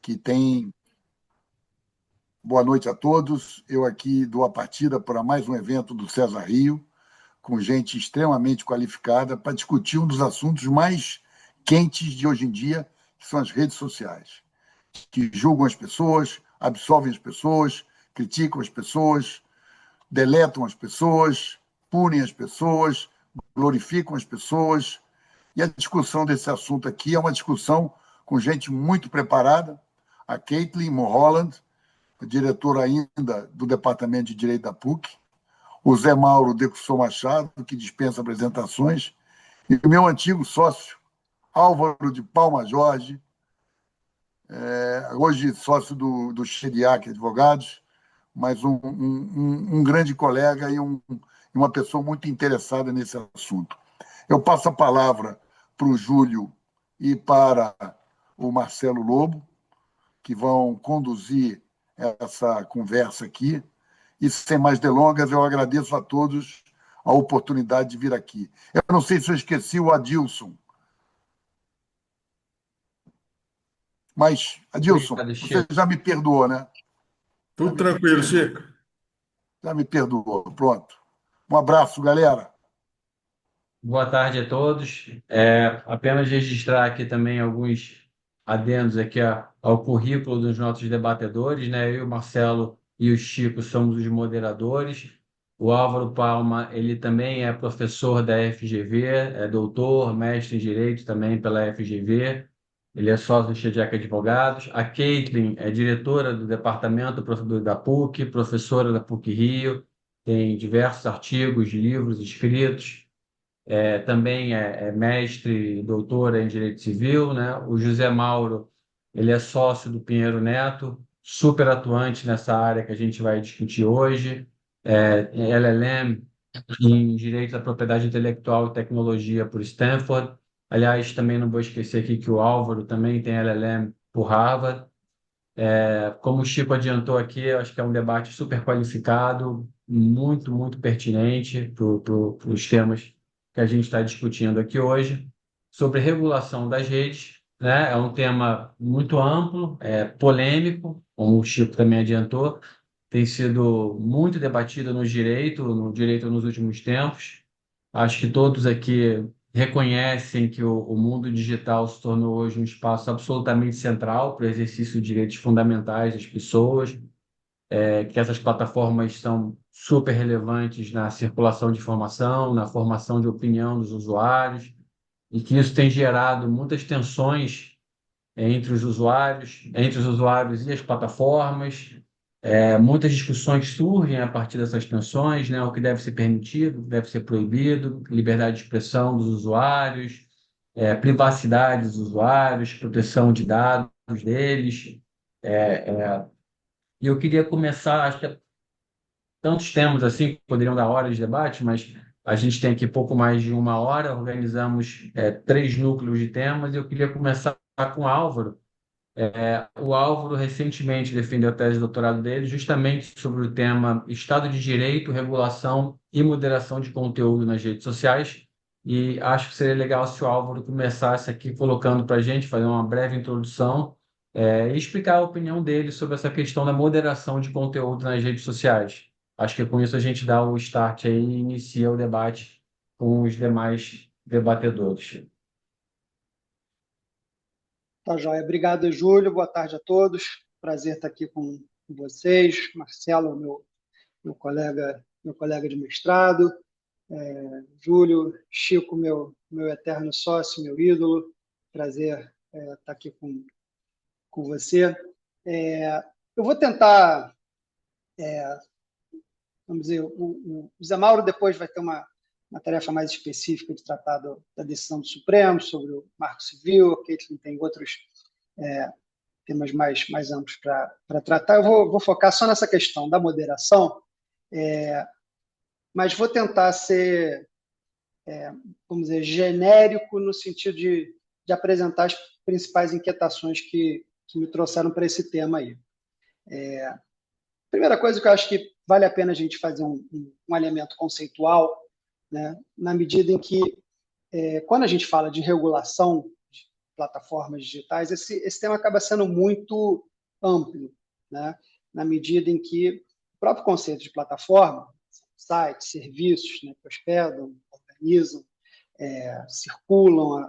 que tem... Boa noite a todos. Eu aqui dou a partida para mais um evento do César Rio, com gente extremamente qualificada para discutir um dos assuntos mais quentes de hoje em dia, que são as redes sociais, que julgam as pessoas, absolvem as pessoas, criticam as pessoas, deletam as pessoas, punem as pessoas, glorificam as pessoas. E a discussão desse assunto aqui é uma discussão com gente muito preparada, a Caitlin Mulholland, diretora ainda do Departamento de Direito da PUC, o Zé Mauro Decussou Machado, que dispensa apresentações, e o meu antigo sócio, Álvaro de Palma Jorge, hoje sócio do Chediac Advogados, mas um grande colega e uma pessoa muito interessada nesse assunto. Eu passo a palavra para o Júlio e para o Marcelo Lobo, que vão conduzir essa conversa aqui. E, sem mais delongas, eu agradeço a todos a oportunidade de vir aqui. Eu não sei se eu esqueci o Adilson. Mas, Adilson, Obrigado, você Chico. já me perdoou, né? Tudo tranquilo, Chico. Já me perdoou. Pronto. Um abraço, galera. Boa tarde a todos. Apenas registrar aqui também alguns adendos aqui ao currículo dos nossos debatedores, né? Eu, o Marcelo e o Chico somos os moderadores. O Álvaro Palma, ele também é professor da FGV, é doutor, mestre em Direito também pela FGV. Ele é sócio do Chediac Advogados. A Caitlin é diretora do departamento da PUC, professora da PUC Rio, tem diversos artigos, livros escritos. Também é mestre e doutora em Direito Civil, né? O José Mauro, ele é sócio do Pinheiro Neto, super atuante nessa área que a gente vai discutir hoje, LLM em Direito da Propriedade Intelectual e Tecnologia por Stanford. Aliás, também não vou esquecer aqui que o Álvaro também tem LLM por Harvard. Como o Chico adiantou aqui, eu acho que é um debate super qualificado, muito, muito pertinente para os temas que a gente está discutindo aqui hoje, sobre regulação das redes, né? É um tema muito amplo, polêmico, como o Chico também adiantou, tem sido muito debatido no direito nos últimos tempos. Acho que todos aqui reconhecem que o mundo digital se tornou hoje um espaço absolutamente central para o exercício de direitos fundamentais das pessoas, que essas plataformas são super relevantes na circulação de informação, na formação de opinião dos usuários, e que isso tem gerado muitas tensões entre os usuários e as plataformas. Muitas discussões surgem a partir dessas tensões, né? O que deve ser permitido, o que deve ser proibido, liberdade de expressão dos usuários, privacidade dos usuários, proteção de dados deles. E eu queria começar, acho que tantos temas assim que poderiam dar horas de debate, mas a gente tem aqui pouco mais de uma hora, organizamos três núcleos de temas, e eu queria começar com o Álvaro. O Álvaro recentemente defendeu a tese de doutorado dele justamente sobre o tema Estado de Direito, Regulação e Moderação de Conteúdo nas redes sociais. E acho que seria legal se o Álvaro começasse aqui colocando para a gente, fazer uma breve introdução, e explicar a opinião dele sobre essa questão da moderação de conteúdo nas redes sociais. Acho que com isso a gente dá o start aí e inicia o debate com os demais debatedores. Tá, joia. Obrigado, Júlio. Boa tarde a todos. Prazer estar aqui com vocês. Marcelo, meu colega de mestrado. Júlio, Chico, meu eterno sócio, meu ídolo. Prazer estar aqui com você. Eu vou tentar, vamos dizer, o Zé Mauro depois vai ter uma tarefa mais específica de tratar da decisão do Supremo sobre o Marco Civil, a Caitlin tem outros temas mais amplos para tratar. Eu vou focar só nessa questão da moderação, mas vou tentar ser, vamos dizer, genérico no sentido de apresentar as principais inquietações que me trouxeram para esse tema aí. Primeira coisa que eu acho que vale a pena a gente fazer um alinhamento conceitual, né, na medida em que, quando a gente fala de regulação plataformas digitais, esse tema acaba sendo muito amplo, né? Na medida em que o próprio conceito de plataforma, sites, serviços, né, que hospedam, organizam, circulam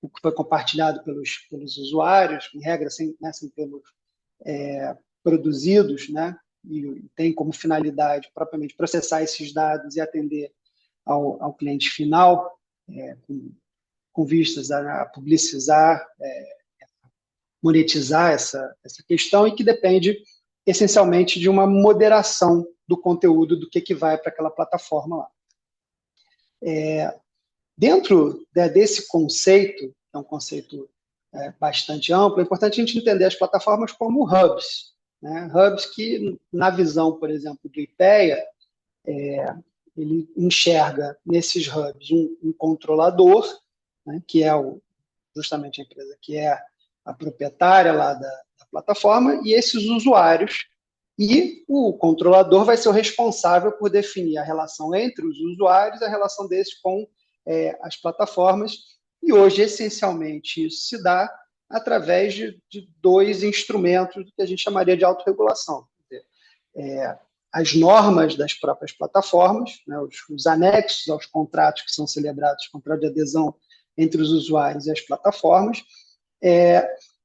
o que foi compartilhado pelos usuários, em regra, sem termos produzidos, né, e tem como finalidade propriamente processar esses dados e atender ao cliente final, com vistas a publicizar, monetizar essa questão, e que depende essencialmente de uma moderação do conteúdo do que vai para aquela plataforma lá. Dentro desse conceito, que é um conceito bastante amplo, é importante a gente entender as plataformas como hubs, né? Hubs que, na visão, por exemplo, do IPEA, ele enxerga nesses hubs um controlador, né, que é justamente a empresa que é a proprietária lá da plataforma, e esses usuários, e o controlador vai ser o responsável por definir a relação entre os usuários, a relação desses com as plataformas, e hoje, essencialmente, isso se dá através de dois instrumentos que a gente chamaria de autorregulação. As normas das próprias plataformas, né, os anexos aos contratos que são celebrados, contrato de adesão entre os usuários e as plataformas,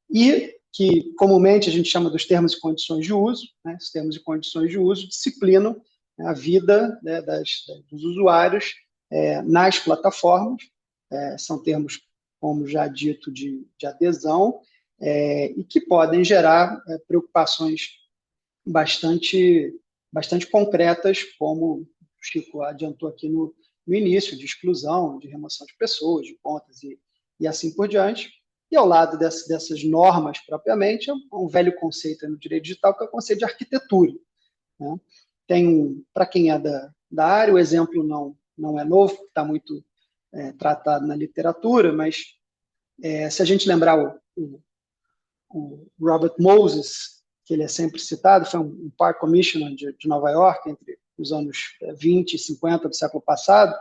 e que comumente a gente chama dos termos e condições de uso, né? Os termos e condições de uso disciplinam, né, a vida, né, dos usuários nas plataformas, são termos, como já dito, de adesão, e que podem gerar preocupações bastante concretas, como o Chico adiantou aqui no início, de exclusão, de remoção de pessoas, de contas e assim por diante. E ao lado dessas normas propriamente, é um velho conceito no direito digital, que é o conceito de arquitetura, né? Para quem é da área, o exemplo não é novo, está muito tratado na literatura, mas se a gente lembrar o Robert Moses, que ele é sempre citado, foi um Park Commissioner de Nova York entre os anos 20 e 50 do século passado,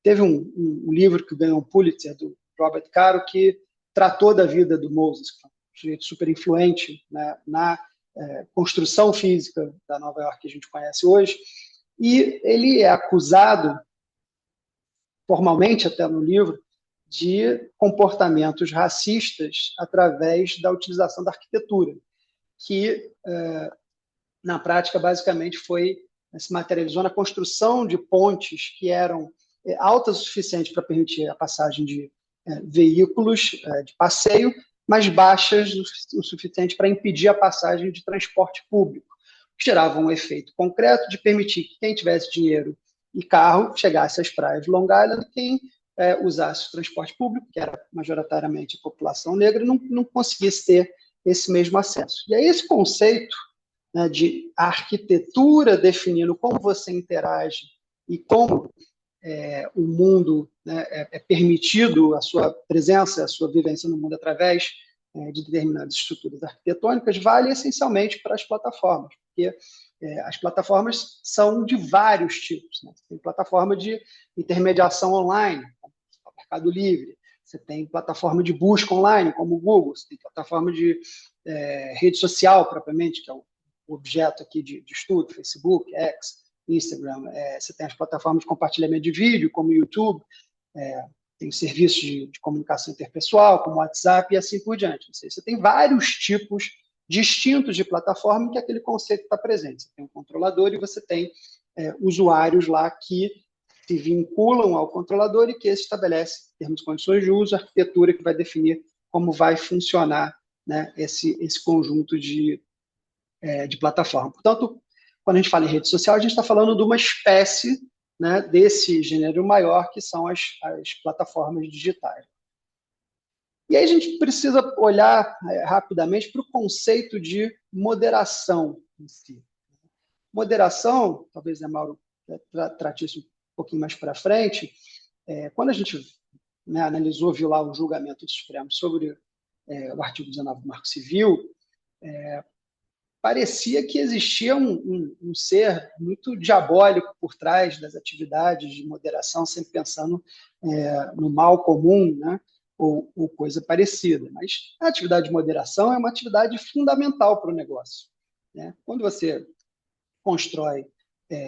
teve um livro que ganhou um Pulitzer, do Robert Caro, que tratou da vida do Moses, que é um sujeito super influente, né, na construção física da Nova York que a gente conhece hoje, e ele é acusado, formalmente até no livro, de comportamentos racistas através da utilização da arquitetura, que, na prática, basicamente se materializou na construção de pontes que eram altas o suficiente para permitir a passagem de veículos de passeio, mas baixas o suficiente para impedir a passagem de transporte público, que gerava um efeito concreto de permitir que quem tivesse dinheiro e carro chegasse às praias de Long Island, quem usasse o transporte público, que era majoritariamente a população negra, não conseguisse ter esse mesmo acesso. E aí esse conceito, né, de arquitetura definindo como você interage e como o mundo, né, é permitido a sua presença, a sua vivência no mundo através de determinadas estruturas arquitetônicas, vale essencialmente para as plataformas, porque as plataformas são de vários tipos, né? Você tem plataforma de intermediação online, como o Mercado Livre, você tem plataforma de busca online, como o Google, você tem plataforma de rede social, propriamente, que é o objeto aqui de estudo, Facebook, X, Instagram, você tem as plataformas de compartilhamento de vídeo, como o YouTube, tem serviços de comunicação interpessoal, como o WhatsApp, e assim por diante. Ou seja, você tem vários tipos distintos de plataforma em que aquele conceito está presente. Você tem um controlador e você tem usuários lá que se vinculam ao controlador e que esse estabelece termos e condições de uso, arquitetura que vai definir como vai funcionar, né, esse conjunto de plataforma. Portanto, quando a gente fala em rede social, a gente está falando de uma espécie, né, desse gênero maior, que são as plataformas digitais. E aí a gente precisa olhar rapidamente para o conceito de moderação em si. Moderação, talvez a Mauro trate isso um pouquinho mais para frente, quando a gente, né, analisou, viu lá o julgamento do Supremo sobre o artigo 19 do Marco Civil, parecia que existia um ser muito diabólico por trás das atividades de moderação, sempre pensando no mal comum, né? ou coisa parecida. Mas a atividade de moderação é uma atividade fundamental para o negócio, né? Quando você constrói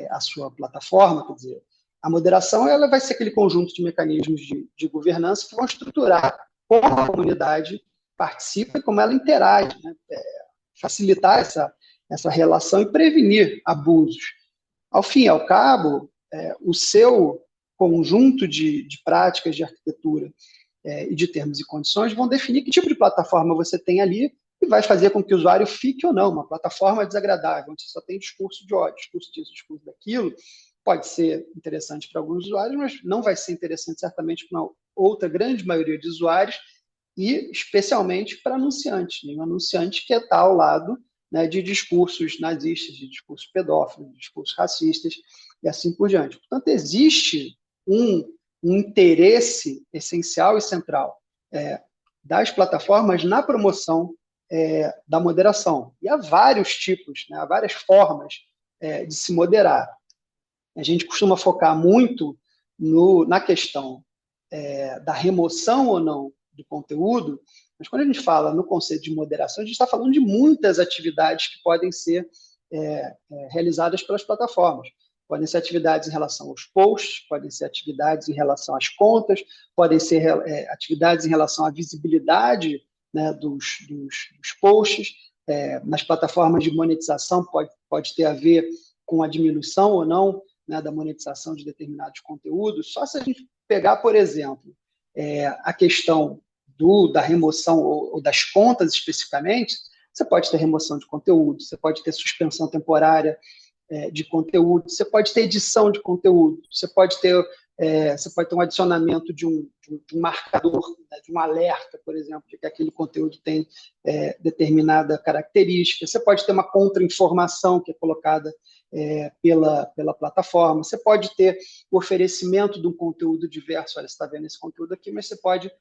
a sua plataforma, quer dizer, a moderação ela vai ser aquele conjunto de mecanismos de governança que vão estruturar como a comunidade participa e como ela interage, né? Facilitar essa relação e prevenir abusos. Ao fim e ao cabo, o seu conjunto de práticas de arquitetura e de termos e condições vão definir que tipo de plataforma você tem ali e vai fazer com que o usuário fique ou não. Uma plataforma desagradável, onde você só tem discurso de ódio, discurso disso, discurso daquilo, pode ser interessante para alguns usuários, mas não vai ser interessante certamente para uma outra grande maioria de usuários e especialmente para anunciantes. Nenhum anunciante quer estar ao lado, né, de discursos nazistas, de discursos pedófilos, de discursos racistas e assim por diante. Portanto, existe um interesse essencial e central das plataformas na promoção da moderação. E há vários tipos, né, há várias formas de se moderar. A gente costuma focar muito na questão da remoção ou não do conteúdo, mas quando a gente fala no conceito de moderação, a gente está falando de muitas atividades que podem ser realizadas pelas plataformas. Podem ser atividades em relação aos posts, podem ser atividades em relação às contas, podem ser atividades em relação à visibilidade, né, dos posts. Nas plataformas de monetização pode ter a ver com a diminuição ou não, né, da monetização de determinados conteúdos. Só se a gente pegar, por exemplo, a questão da remoção ou das contas especificamente, você pode ter remoção de conteúdo, você pode ter suspensão temporária de conteúdo, você pode ter edição de conteúdo, você pode ter um adicionamento de um marcador, né, de um alerta, por exemplo, de que aquele conteúdo tem determinada característica, você pode ter uma contra-informação que é colocada pela plataforma, você pode ter o oferecimento de um conteúdo diverso. Olha, você está vendo esse conteúdo aqui, mas você pode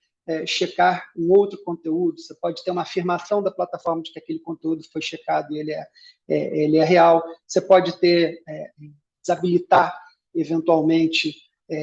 checar um outro conteúdo, você pode ter uma afirmação da plataforma de que aquele conteúdo foi checado e ele é real, você pode desabilitar, eventualmente,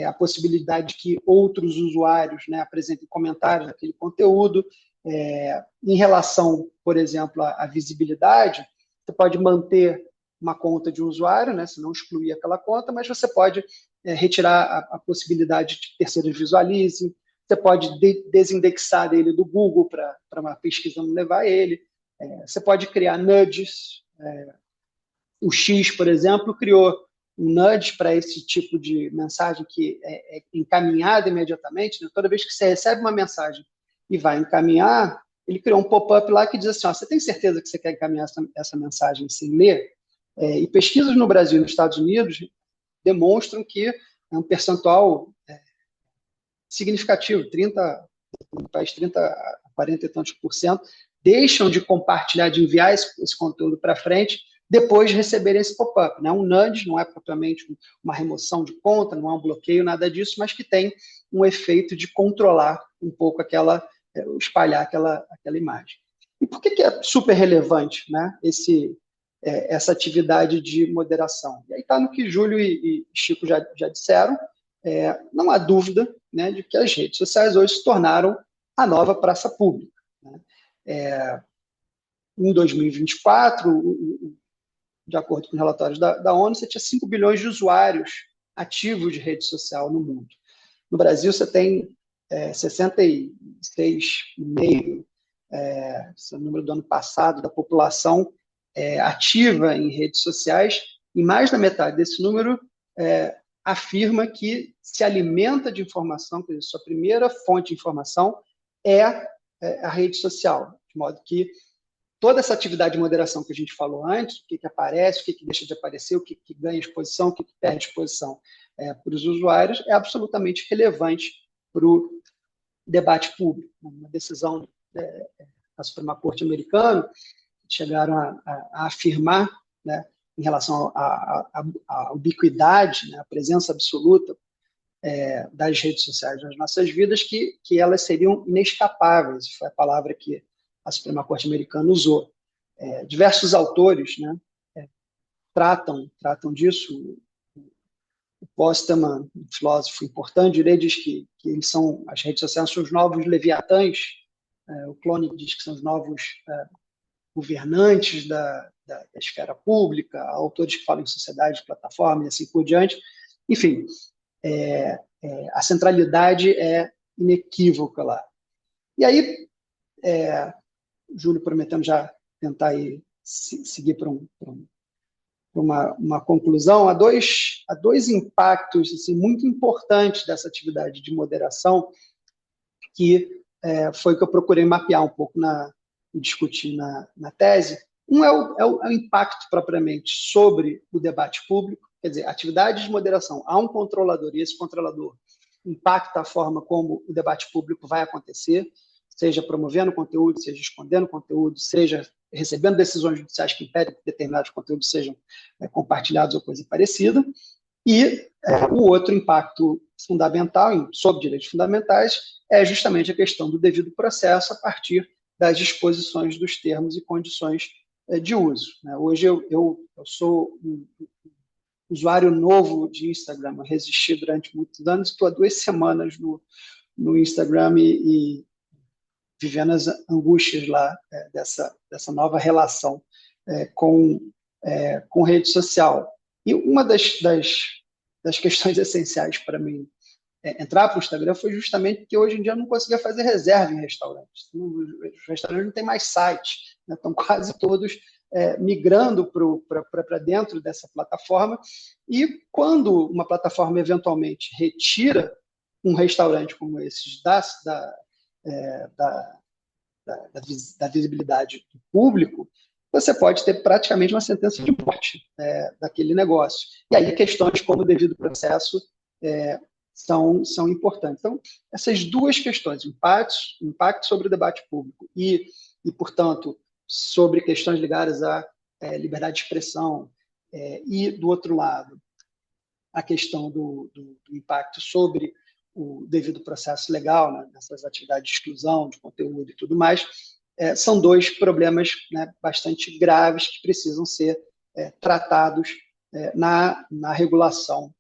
a possibilidade de que outros usuários, né, apresentem comentários daquele conteúdo. Em relação, por exemplo, à visibilidade, você pode manter uma conta de um usuário, né, se não excluir aquela conta, mas você pode retirar a possibilidade de que terceiros visualizem, você pode desindexar ele do Google para uma pesquisa não levar ele, você pode criar nudges. O X, por exemplo, criou um nudge para esse tipo de mensagem que é encaminhada imediatamente, né? Toda vez que você recebe uma mensagem e vai encaminhar, ele criou um pop-up lá que diz assim, você tem certeza que você quer encaminhar essa mensagem sem ler? E pesquisas no Brasil e nos Estados Unidos demonstram que é um percentual significativo, 30 a 40 e tantos % deixam de compartilhar, de enviar esse conteúdo para frente depois de receberem esse pop-up. Né? Um nudge não é propriamente uma remoção de conta, não é um bloqueio, nada disso, mas que tem um efeito de controlar um pouco espalhar aquela imagem. E por que é super relevante, né, essa atividade de moderação? E aí está no que Júlio e Chico já disseram. Não há dúvida, né, de que as redes sociais hoje se tornaram a nova praça pública. Né? Em 2024, de acordo com relatórios da ONU, você tinha 5 bilhões de usuários ativos de rede social no mundo. No Brasil, você tem 66,5%, esse é o número do ano passado, da população ativa em redes sociais, e mais da metade desse número afirma que se alimenta de informação, quer dizer, sua primeira fonte de informação é a rede social, de modo que toda essa atividade de moderação que a gente falou antes, o que aparece, o que deixa de aparecer, o que ganha exposição, o que perde exposição para os usuários, é absolutamente relevante para o debate público. Uma decisão da Suprema Corte americana, chegaram a afirmar, né, em relação à ubiquidade, né, a presença absoluta das redes sociais nas nossas vidas, que elas seriam inescapáveis, foi a palavra que a Suprema Corte americana usou. Diversos autores, né, tratam disso. o Postman, um filósofo importante, ele diz que as redes sociais são os novos leviatãs, o Clone diz que são os novos governantes da esfera pública, autores que falam em sociedade, plataforma e assim por diante. Enfim, a centralidade é inequívoca lá. E aí, Júlio prometendo já tentar aí seguir para uma conclusão, há dois impactos assim, muito importantes dessa atividade de moderação que foi que eu procurei mapear um pouco e discutir na tese. Um é o impacto propriamente sobre o debate público, quer dizer, atividade de moderação. Há um controlador, e esse controlador impacta a forma como o debate público vai acontecer, seja promovendo conteúdo, seja escondendo conteúdo, seja recebendo decisões judiciais que impedem que determinados conteúdos sejam compartilhados ou coisa parecida. E o outro impacto fundamental sobre direitos fundamentais é justamente a questão do devido processo a partir das disposições dos termos e condições de uso. Hoje eu sou um usuário novo de Instagram, eu resisti durante muitos anos, estou há 2 semanas no Instagram e vivendo as angústias lá dessa nova relação com rede social. E uma das questões essenciais para mim entrar para o Instagram foi justamente que hoje em dia eu não conseguia fazer reserva em restaurantes. Os restaurantes não têm mais site, né? Estão quase todos migrando para dentro dessa plataforma. E quando uma plataforma eventualmente retira um restaurante como esses da visibilidade do público, você pode ter praticamente uma sentença de morte daquele negócio. E aí questões como o devido processo são importantes. Então, essas duas questões, impacto sobre o debate público e portanto, sobre questões ligadas à liberdade de expressão, e, do outro lado, a questão do impacto sobre o devido processo legal, né, nessas atividades de exclusão de conteúdo e tudo mais, são dois problemas, né, bastante graves que precisam ser tratados na regulação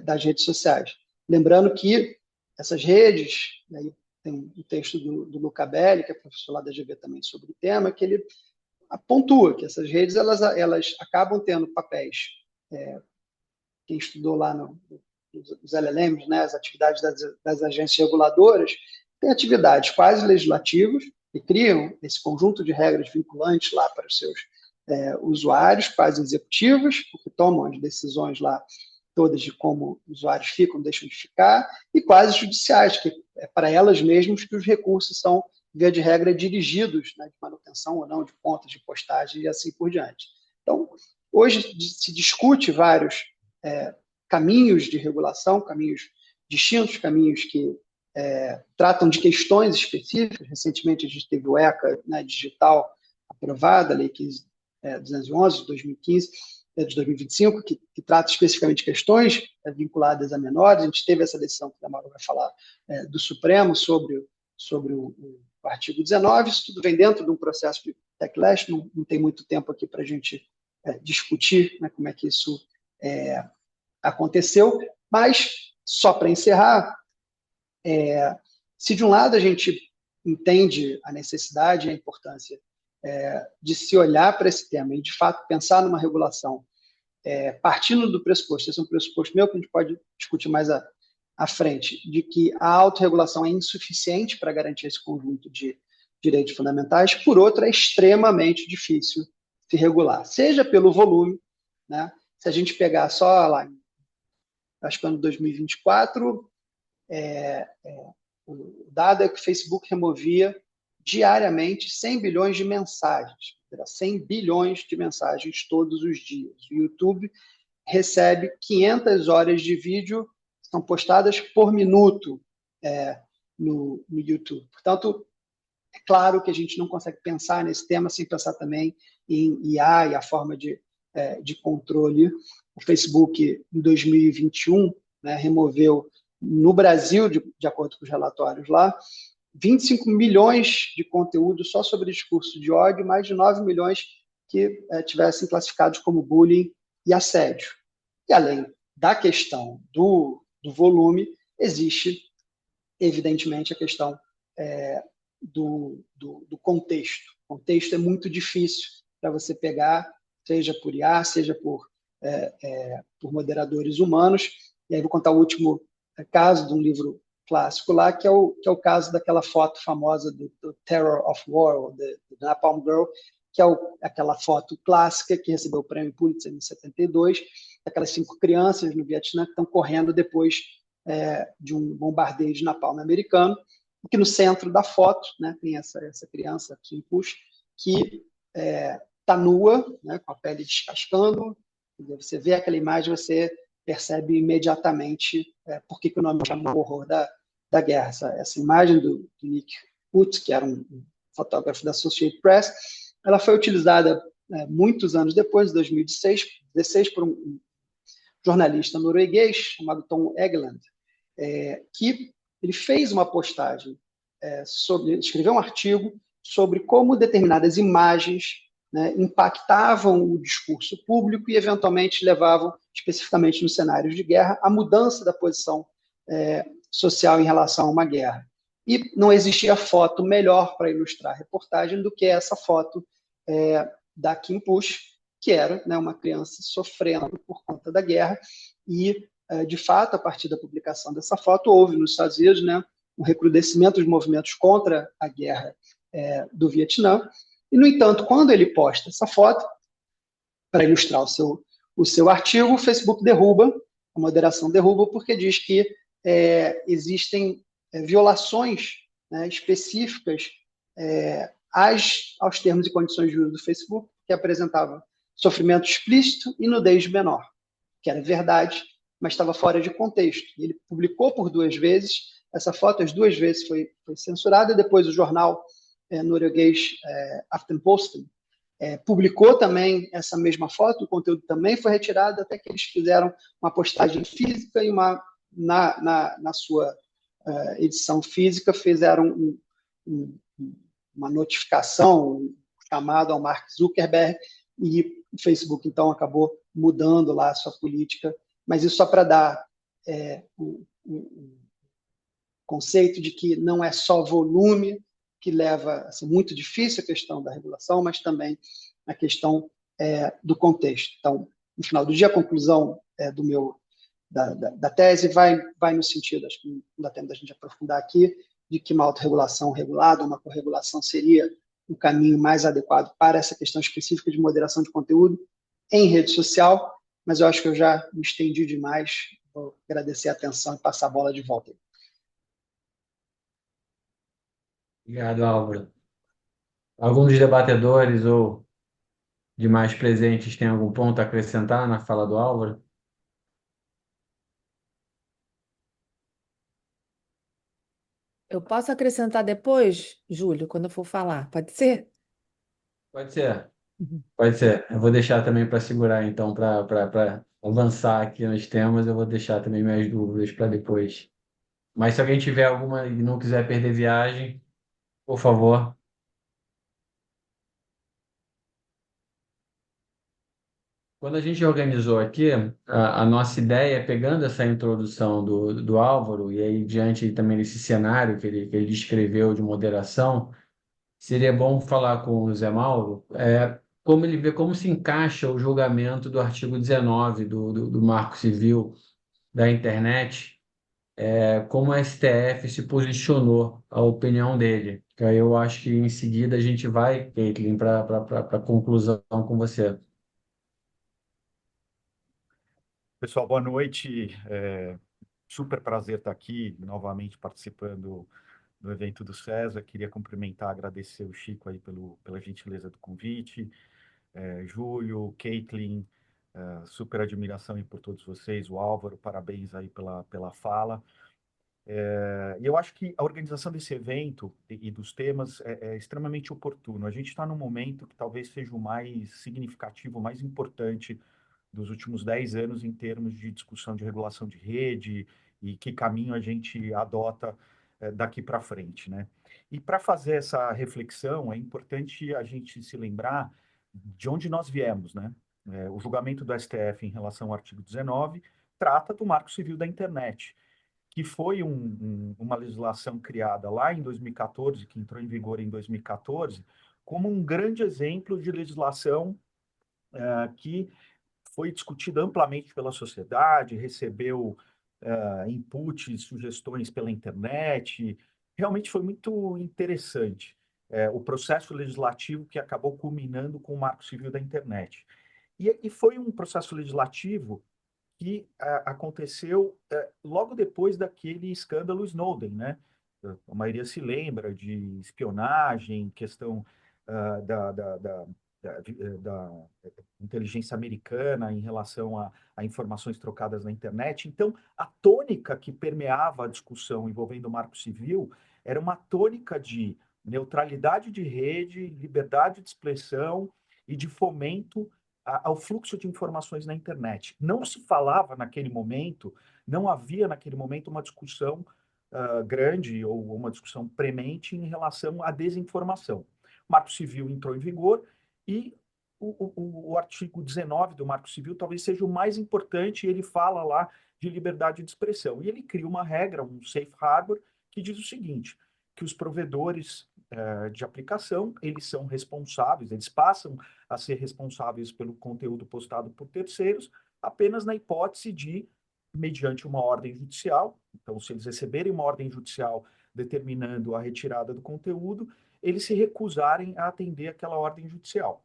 das redes sociais. Lembrando que essas redes, aí tem um texto do Luca Belli, que é professor lá da GV também sobre o tema, que ele pontua que essas redes elas acabam tendo papéis, quem estudou lá nos LLMs, né, as atividades das agências reguladoras, tem atividades quase legislativas, que criam esse conjunto de regras vinculantes lá para os seus usuários, quase executivas, porque tomam as decisões lá todas de como os usuários ficam, deixam de ficar, e quase judiciais, que é para elas mesmas que os recursos são, via de regra, dirigidos, né, de manutenção ou não, de contas, de postagem e assim por diante. Então, hoje se discute vários caminhos de regulação, caminhos distintos, caminhos que tratam de questões específicas. Recentemente a gente teve o ECA, né, digital aprovada, a Lei 211 de 2015, de 2025, que trata especificamente de questões vinculadas a menores. A gente teve essa decisão que a Mauro vai falar do Supremo sobre o artigo 19. Isso tudo vem dentro de um processo de backlash, não tem muito tempo aqui para a gente discutir, né, como é que isso aconteceu, mas, só para encerrar, se de um lado a gente entende a necessidade e a importância de se olhar para esse tema e, de fato, pensar numa regulação partindo do pressuposto, esse é um pressuposto meu que a gente pode discutir mais à frente, de que a autorregulação é insuficiente para garantir esse conjunto de direitos fundamentais, por outro, é extremamente difícil se regular, seja pelo volume, né? Se a gente pegar só lá, acho que ano 2024, o dado é que o Facebook removia diariamente 100 bilhões de mensagens, 100 bilhões de mensagens todos os dias. O YouTube recebe 500 horas de vídeo, são postadas por minuto no YouTube. Portanto, é claro que a gente não consegue pensar nesse tema sem pensar também em IA e a forma de controle. O Facebook, em 2021, né, removeu, no Brasil, de acordo com os relatórios lá, 25 milhões de conteúdo só sobre discurso de ódio, mais de 9 milhões que tivessem classificados como bullying e assédio. E além da questão do volume, existe, evidentemente, a questão do contexto. O contexto é muito difícil para você pegar, seja por IA, seja por moderadores humanos. E aí vou contar o último caso de um livro clássico lá, que é o caso daquela foto famosa do Terror of War, ou do Napalm Girl, que é aquela foto clássica que recebeu o prêmio Pulitzer em 72, daquelas 5 crianças no Vietnã que estão correndo depois de um bombardeio de napalm americano, e que no centro da foto, né, tem essa criança, Kim Push, que está nua, né, com a pele descascando. Você vê aquela imagem, você percebe imediatamente por que o nome chama o horror da guerra. Essa imagem do Nick Ut, que era um fotógrafo da Associated Press, ela foi utilizada muitos anos depois, em 2016, por um jornalista norueguês chamado Tom Egeland, que ele fez uma postagem escreveu um artigo sobre como determinadas imagens, né, impactavam o discurso público e, eventualmente, levavam, especificamente nos cenários de guerra, à mudança da posição social em relação a uma guerra. E não existia foto melhor para ilustrar a reportagem do que essa foto da Kim Push, que era, né, uma criança sofrendo por conta da guerra. E, de fato, a partir da publicação dessa foto, houve nos Estados Unidos, né, um recrudescimento dos movimentos contra a guerra do Vietnã. E, no entanto, quando ele posta essa foto, para ilustrar o seu artigo, o Facebook derruba, a moderação derruba, porque diz que existem violações, né, específicas aos termos e condições de uso do Facebook, que apresentava sofrimento explícito e nudez menor, que era verdade, mas estava fora de contexto. Ele publicou por 2 vezes essa foto, as 2 vezes foi censurada, e depois o jornal norueguês Aftenposten publicou também essa mesma foto, o conteúdo também foi retirado, até que eles fizeram uma postagem física e na sua edição física fizeram uma notificação, um chamado ao Mark Zuckerberg, e o Facebook, então, acabou mudando lá a sua política, mas isso só para dar o conceito de que não é só volume que leva a ser muito difícil a questão da regulação, mas também a questão do contexto. Então, no final do dia, a conclusão da tese vai no sentido, acho que não dá tempo da gente aprofundar aqui, de que uma autorregulação regulada, uma corregulação seria o caminho mais adequado para essa questão específica de moderação de conteúdo em rede social, mas eu acho que eu já me estendi demais. Vou agradecer a atenção e passar a bola de volta. Obrigado, Álvaro. Algum dos debatedores ou demais presentes tem algum ponto a acrescentar na fala do Álvaro? Eu posso acrescentar depois, Júlio, quando eu for falar, pode ser? Pode ser, Uhum. pode ser. Eu vou deixar também para segurar, então, para avançar aqui nos temas, eu vou deixar também minhas dúvidas para depois. Mas se alguém tiver alguma e não quiser perder viagem, por favor. Quando a gente organizou aqui, a nossa ideia, pegando essa introdução do Álvaro, e aí diante também desse cenário que ele descreveu de moderação, seria bom falar com o Zé Mauro, como ele vê, como se encaixa o julgamento do artigo 19 do Marco Civil da Internet, como o STF se posicionou, a opinião dele. Que aí eu acho que em seguida a gente vai, Caitlin, para a conclusão com você. Pessoal, boa noite. Super prazer estar aqui novamente participando do evento do César. Queria cumprimentar, agradecer o Chico aí pela gentileza do convite, Júlio, Caitlin, super admiração aí por todos vocês, o Álvaro, parabéns aí pela fala. E eu acho que a organização desse evento e dos temas é extremamente oportuno. A gente está num momento que talvez seja o mais significativo, o mais importante dos últimos 10 anos em termos de discussão de regulação de rede e que caminho a gente adota daqui para frente, né? E para fazer essa reflexão, é importante a gente se lembrar de onde nós viemos, né? O julgamento do STF em relação ao artigo 19 trata do Marco Civil da Internet, que foi uma legislação criada lá em 2014, que entrou em vigor em 2014, como um grande exemplo de legislação que foi discutida amplamente pela sociedade, recebeu inputs, sugestões pela internet. Realmente foi muito interessante o processo legislativo que acabou culminando com o Marco Civil da Internet. E foi um processo legislativo que aconteceu logo depois daquele escândalo Snowden, né? A maioria se lembra de espionagem, questão da inteligência americana em relação a informações trocadas na internet. Então, a tônica que permeava a discussão envolvendo o Marco Civil era uma tônica de neutralidade de rede, liberdade de expressão e de fomento ao fluxo de informações na internet. Não se falava naquele momento, não havia naquele momento uma discussão grande ou uma discussão premente em relação à desinformação. O Marco Civil entrou em vigor e o artigo 19 do Marco Civil talvez seja o mais importante, ele fala lá de liberdade de expressão. E ele cria uma regra, um safe harbor, que diz o seguinte, que os provedores de aplicação, eles são responsáveis, eles passam a ser responsáveis pelo conteúdo postado por terceiros, apenas na hipótese de, mediante uma ordem judicial, então se eles receberem uma ordem judicial determinando a retirada do conteúdo, eles se recusarem a atender aquela ordem judicial.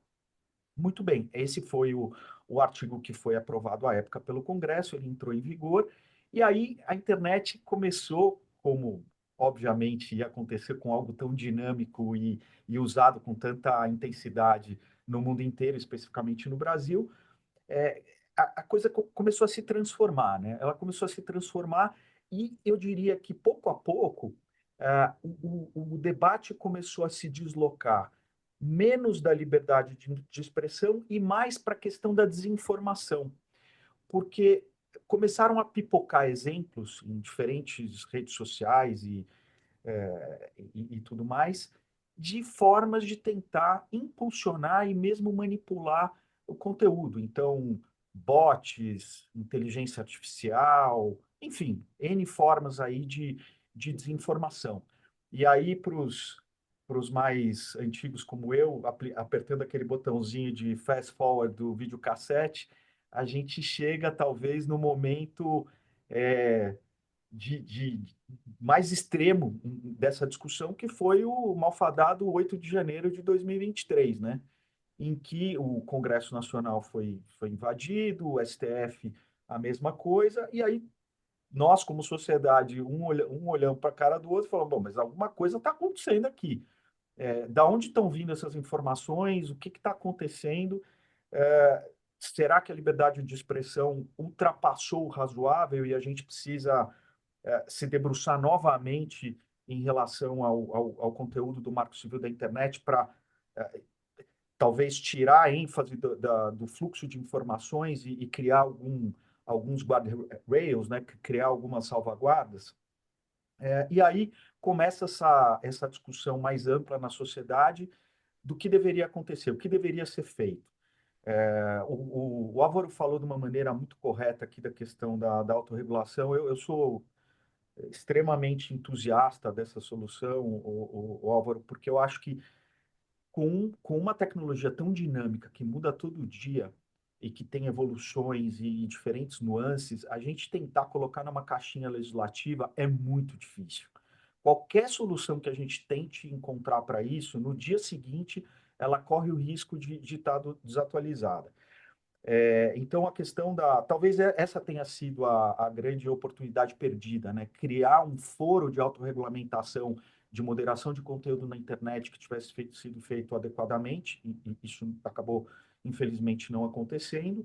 Muito bem, esse foi o artigo que foi aprovado à época pelo Congresso, ele entrou em vigor, e aí a internet começou, como obviamente ia acontecer com algo tão dinâmico e usado com tanta intensidade no mundo inteiro, especificamente no Brasil, a coisa começou a se transformar, né? Ela começou a se transformar e eu diria que pouco a pouco o debate começou a se deslocar menos da liberdade de expressão e mais para a questão da desinformação, porque começaram a pipocar exemplos em diferentes redes sociais e tudo mais, de formas de tentar impulsionar e mesmo manipular o conteúdo. Então, bots, inteligência artificial, enfim, N formas aí de desinformação. E aí, para os mais antigos como eu, apertando aquele botãozinho de fast forward do videocassete, a gente chega talvez no momento de mais extremo dessa discussão, que foi o malfadado 8 de janeiro de 2023, né? Em que o Congresso Nacional foi invadido, o STF a mesma coisa, e aí nós, como sociedade, um olhando para a cara do outro, falando, bom, mas alguma coisa está acontecendo aqui. Da onde estão vindo essas informações? O que está acontecendo? Será que a liberdade de expressão ultrapassou o razoável e a gente precisa se debruçar novamente em relação ao conteúdo do Marco Civil da Internet para talvez tirar a ênfase do fluxo de informações e criar alguns guardrails, né, criar algumas salvaguardas? E aí começa essa discussão mais ampla na sociedade do que deveria acontecer, o que deveria ser feito. O Álvaro falou de uma maneira muito correta aqui da questão da autorregulação. Eu sou extremamente entusiasta dessa solução, o Álvaro, porque eu acho que com uma tecnologia tão dinâmica, que muda todo dia e que tem evoluções e diferentes nuances, a gente tentar colocar numa caixinha legislativa é muito difícil. Qualquer solução que a gente tente encontrar para isso, no dia seguinte, ela corre o risco de estar desatualizada. Então, a questão talvez essa tenha sido a grande oportunidade perdida, né? Criar um foro de autorregulamentação, de moderação de conteúdo na internet que tivesse sido feito adequadamente, e isso acabou, infelizmente, não acontecendo.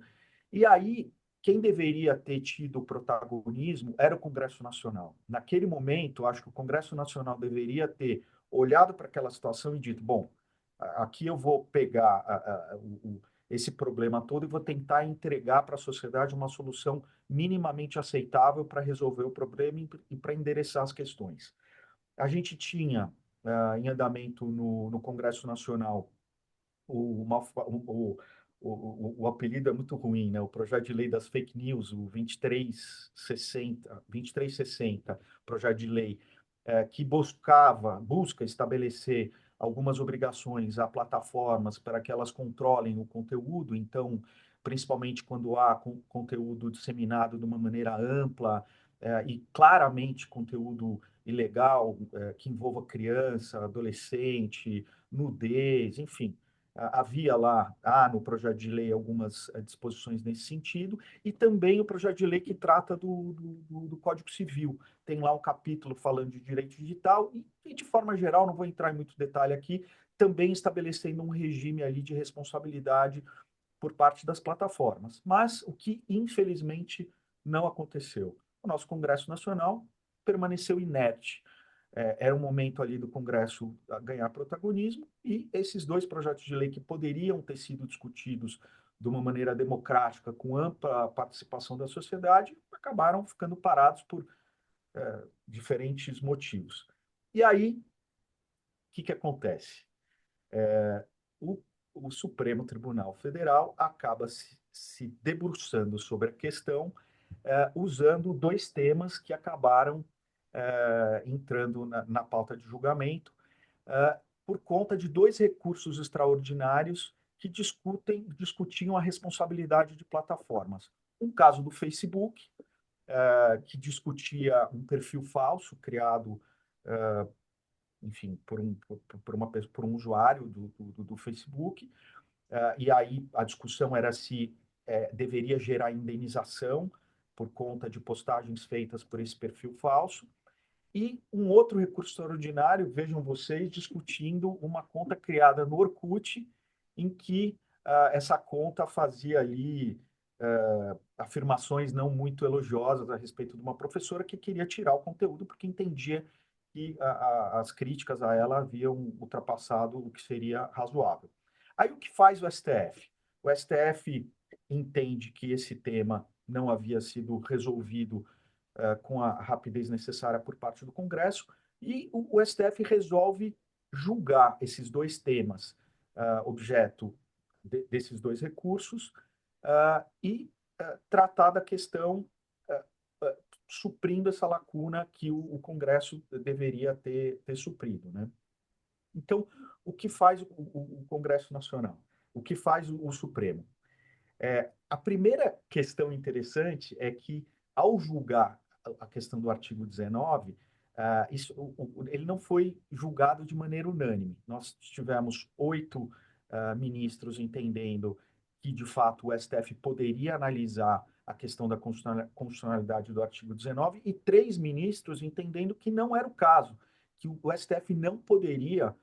E aí, quem deveria ter tido o protagonismo era o Congresso Nacional. Naquele momento, acho que o Congresso Nacional deveria ter olhado para aquela situação e dito, bom, aqui eu vou pegar esse problema todo e vou tentar entregar para a sociedade uma solução minimamente aceitável para resolver o problema e para endereçar as questões. A gente tinha em andamento no Congresso Nacional o apelido é muito ruim, né? O projeto de lei das fake news, o 2360, projeto de lei, que busca estabelecer algumas obrigações a plataformas para que elas controlem o conteúdo, então, principalmente quando há conteúdo disseminado de uma maneira ampla, e claramente conteúdo ilegal, que envolva criança, adolescente, nudez, enfim. Havia lá, no projeto de lei, algumas disposições nesse sentido, e também o projeto de lei que trata do Código Civil. Tem lá um capítulo falando de direito digital, e de forma geral, não vou entrar em muito detalhe aqui, também estabelecendo um regime ali de responsabilidade por parte das plataformas. Mas o que, infelizmente, não aconteceu. O nosso Congresso Nacional permaneceu inerte. Era um momento ali do Congresso a ganhar protagonismo, e esses dois projetos de lei que poderiam ter sido discutidos de uma maneira democrática, com ampla participação da sociedade, acabaram ficando parados por diferentes motivos. E aí, o que acontece? O, o Supremo Tribunal Federal acaba se debruçando sobre a questão, usando dois temas que acabaram entrando na pauta de julgamento, por conta de dois recursos extraordinários que discutiam a responsabilidade de plataformas. Um caso do Facebook, que discutia um perfil falso criado, enfim, por um usuário do Facebook, e aí a discussão era se deveria gerar indenização por conta de postagens feitas por esse perfil falso. E um outro recurso extraordinário, vejam vocês, discutindo uma conta criada no Orkut, em que essa conta fazia ali afirmações não muito elogiosas a respeito de uma professora que queria tirar o conteúdo porque entendia que as críticas a ela haviam ultrapassado o que seria razoável. Aí o que faz o STF? O STF entende que esse tema não havia sido resolvido com a rapidez necessária por parte do Congresso, e o STF resolve julgar esses dois temas, objeto desses dois recursos, e tratar da questão, suprindo essa lacuna que o Congresso deveria ter suprido, né? Então, o que faz o Congresso Nacional? O que faz o Supremo? A primeira questão interessante é que, ao julgar a questão do artigo 19, ele não foi julgado de maneira unânime. Nós tivemos 8 ministros entendendo que, de fato, o STF poderia analisar a questão da constitucionalidade do artigo 19, e 3 ministros entendendo que não era o caso, que o STF não poderia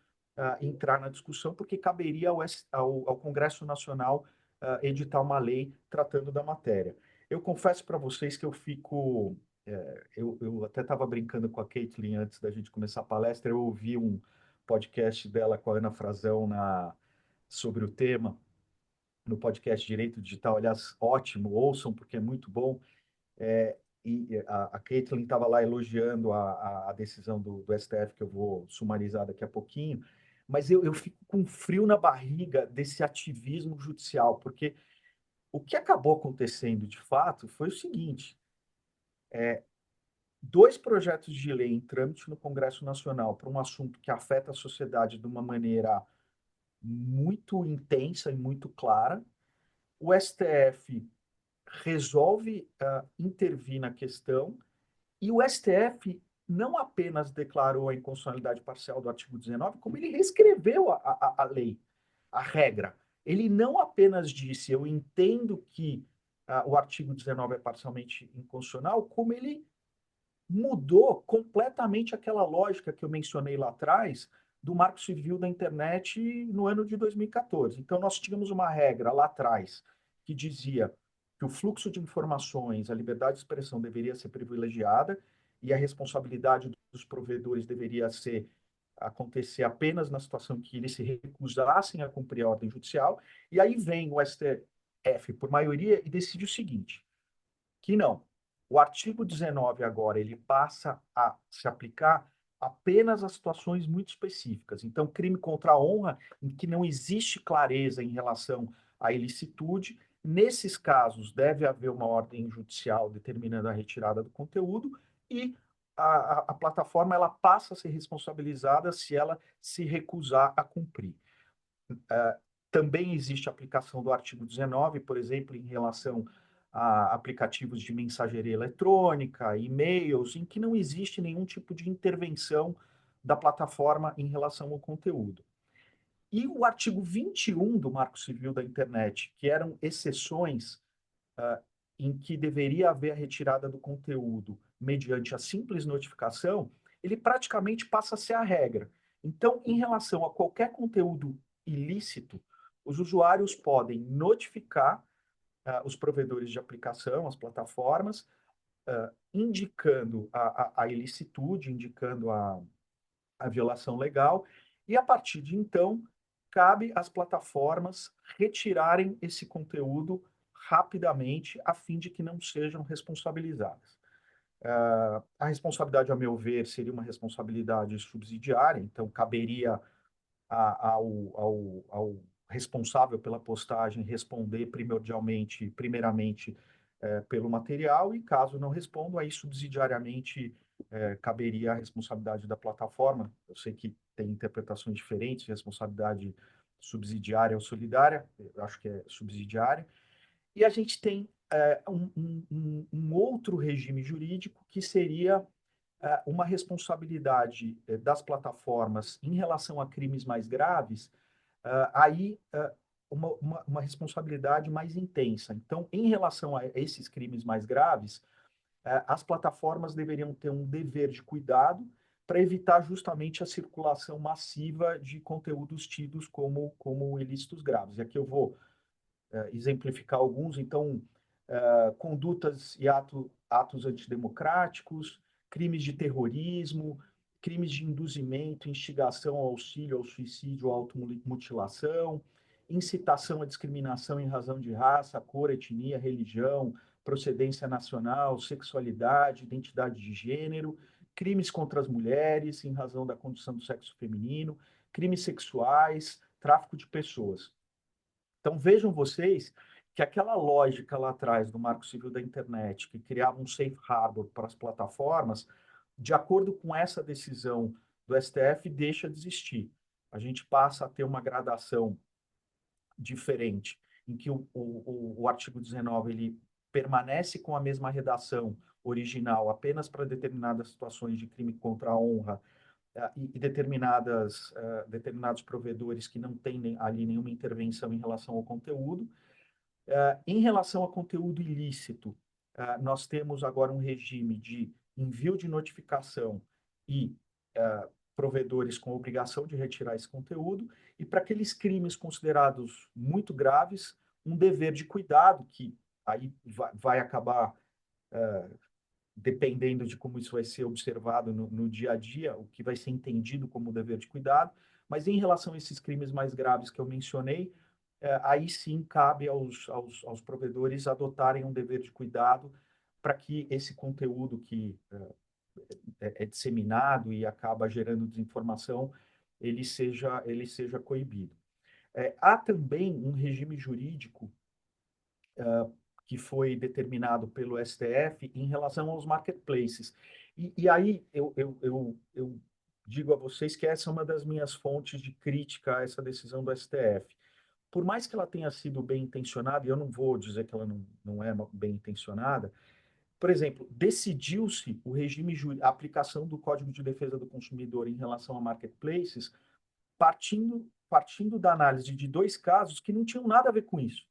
entrar na discussão, porque caberia ao Congresso Nacional editar uma lei tratando da matéria. Eu confesso para vocês que eu fico... eu até estava brincando com a Caitlin antes da gente começar a palestra, eu ouvi um podcast dela com a Ana Frazão sobre o tema, no podcast Direito Digital, aliás, ótimo, ouçam, porque é muito bom. E a Caitlin estava lá elogiando a decisão do STF, que eu vou sumarizar daqui a pouquinho, mas eu fico com frio na barriga desse ativismo judicial, porque o que acabou acontecendo, de fato, foi o seguinte: 2 projetos de lei em trâmite no Congresso Nacional para um assunto que afeta a sociedade de uma maneira muito intensa e muito clara. O STF resolve intervir na questão, e o STF não apenas declarou a inconstitucionalidade parcial do artigo 19, como ele reescreveu a lei, a regra. Ele não apenas disse, eu entendo que o artigo 19 é parcialmente inconstitucional, como ele mudou completamente aquela lógica que eu mencionei lá atrás do Marco Civil da Internet no ano de 2014. Então, nós tínhamos uma regra lá atrás que dizia que o fluxo de informações, a liberdade de expressão deveria ser privilegiada e a responsabilidade dos provedores deveria acontecer apenas na situação em que eles se recusassem a cumprir a ordem judicial. E aí vem o STF, por maioria, e decide o seguinte, que não. O artigo 19 agora, ele passa a se aplicar apenas a situações muito específicas. Então, crime contra a honra, em que não existe clareza em relação a ilicitude. Nesses casos, deve haver uma ordem judicial determinando a retirada do conteúdo e a plataforma ela passa a ser responsabilizada se ela se recusar a cumprir. Também existe a aplicação do artigo 19, por exemplo, em relação a aplicativos de mensageria eletrônica, e-mails, em que não existe nenhum tipo de intervenção da plataforma em relação ao conteúdo. E o artigo 21 do Marco Civil da Internet, que eram exceções em que deveria haver a retirada do conteúdo mediante a simples notificação, ele praticamente passa a ser a regra. Então, em relação a qualquer conteúdo ilícito, os usuários podem notificar os provedores de aplicação, as plataformas, indicando a ilicitude, indicando a violação legal, e a partir de então, cabe às plataformas retirarem esse conteúdo rapidamente, a fim de que não sejam responsabilizadas. A responsabilidade, a meu ver, seria uma responsabilidade subsidiária, então caberia ao responsável pela postagem responder primeiramente, pelo material, e caso não responda, aí subsidiariamente caberia a responsabilidade da plataforma. Eu sei que tem interpretações diferentes, responsabilidade subsidiária ou solidária, eu acho que é subsidiária. E a gente tem um outro regime jurídico que seria uma responsabilidade das plataformas em relação a crimes mais graves, uma responsabilidade mais intensa. Então, em relação a esses crimes mais graves, as plataformas deveriam ter um dever de cuidado para evitar justamente a circulação massiva de conteúdos tidos como ilícitos graves. E aqui eu vou exemplificar alguns. Então, condutas e atos antidemocráticos, crimes de terrorismo, crimes de induzimento, instigação ao auxílio ao suicídio ou automutilação, incitação à discriminação em razão de raça, cor, etnia, religião, procedência nacional, sexualidade, identidade de gênero, crimes contra as mulheres em razão da condição do sexo feminino, crimes sexuais, tráfico de pessoas. Então, vejam vocês que aquela lógica lá atrás do Marco Civil da Internet, que criava um safe harbor para as plataformas, de acordo com essa decisão do STF, deixa de existir. A gente passa a ter uma gradação diferente, em que o artigo 19 ele permanece com a mesma redação original apenas para determinadas situações de crime contra a honra e determinados provedores que não têm ali nenhuma intervenção em relação ao conteúdo. Em relação a conteúdo ilícito, nós temos agora um regime de envio de notificação e provedores com obrigação de retirar esse conteúdo, e para aqueles crimes considerados muito graves, um dever de cuidado, que aí vai acabar dependendo de como isso vai ser observado no dia a dia, o que vai ser entendido como dever de cuidado. Mas em relação a esses crimes mais graves que eu mencionei, aí sim cabe aos provedores adotarem um dever de cuidado para que esse conteúdo que é disseminado e acaba gerando desinformação, ele seja coibido. Há também um regime jurídico que foi determinado pelo STF em relação aos marketplaces. E aí eu digo a vocês que essa é uma das minhas fontes de crítica a essa decisão do STF. Por mais que ela tenha sido bem intencionada, e eu não vou dizer que ela não é bem intencionada, por exemplo, decidiu-se a aplicação do Código de Defesa do Consumidor em relação a marketplaces, partindo da análise de dois casos que não tinham nada a ver com isso.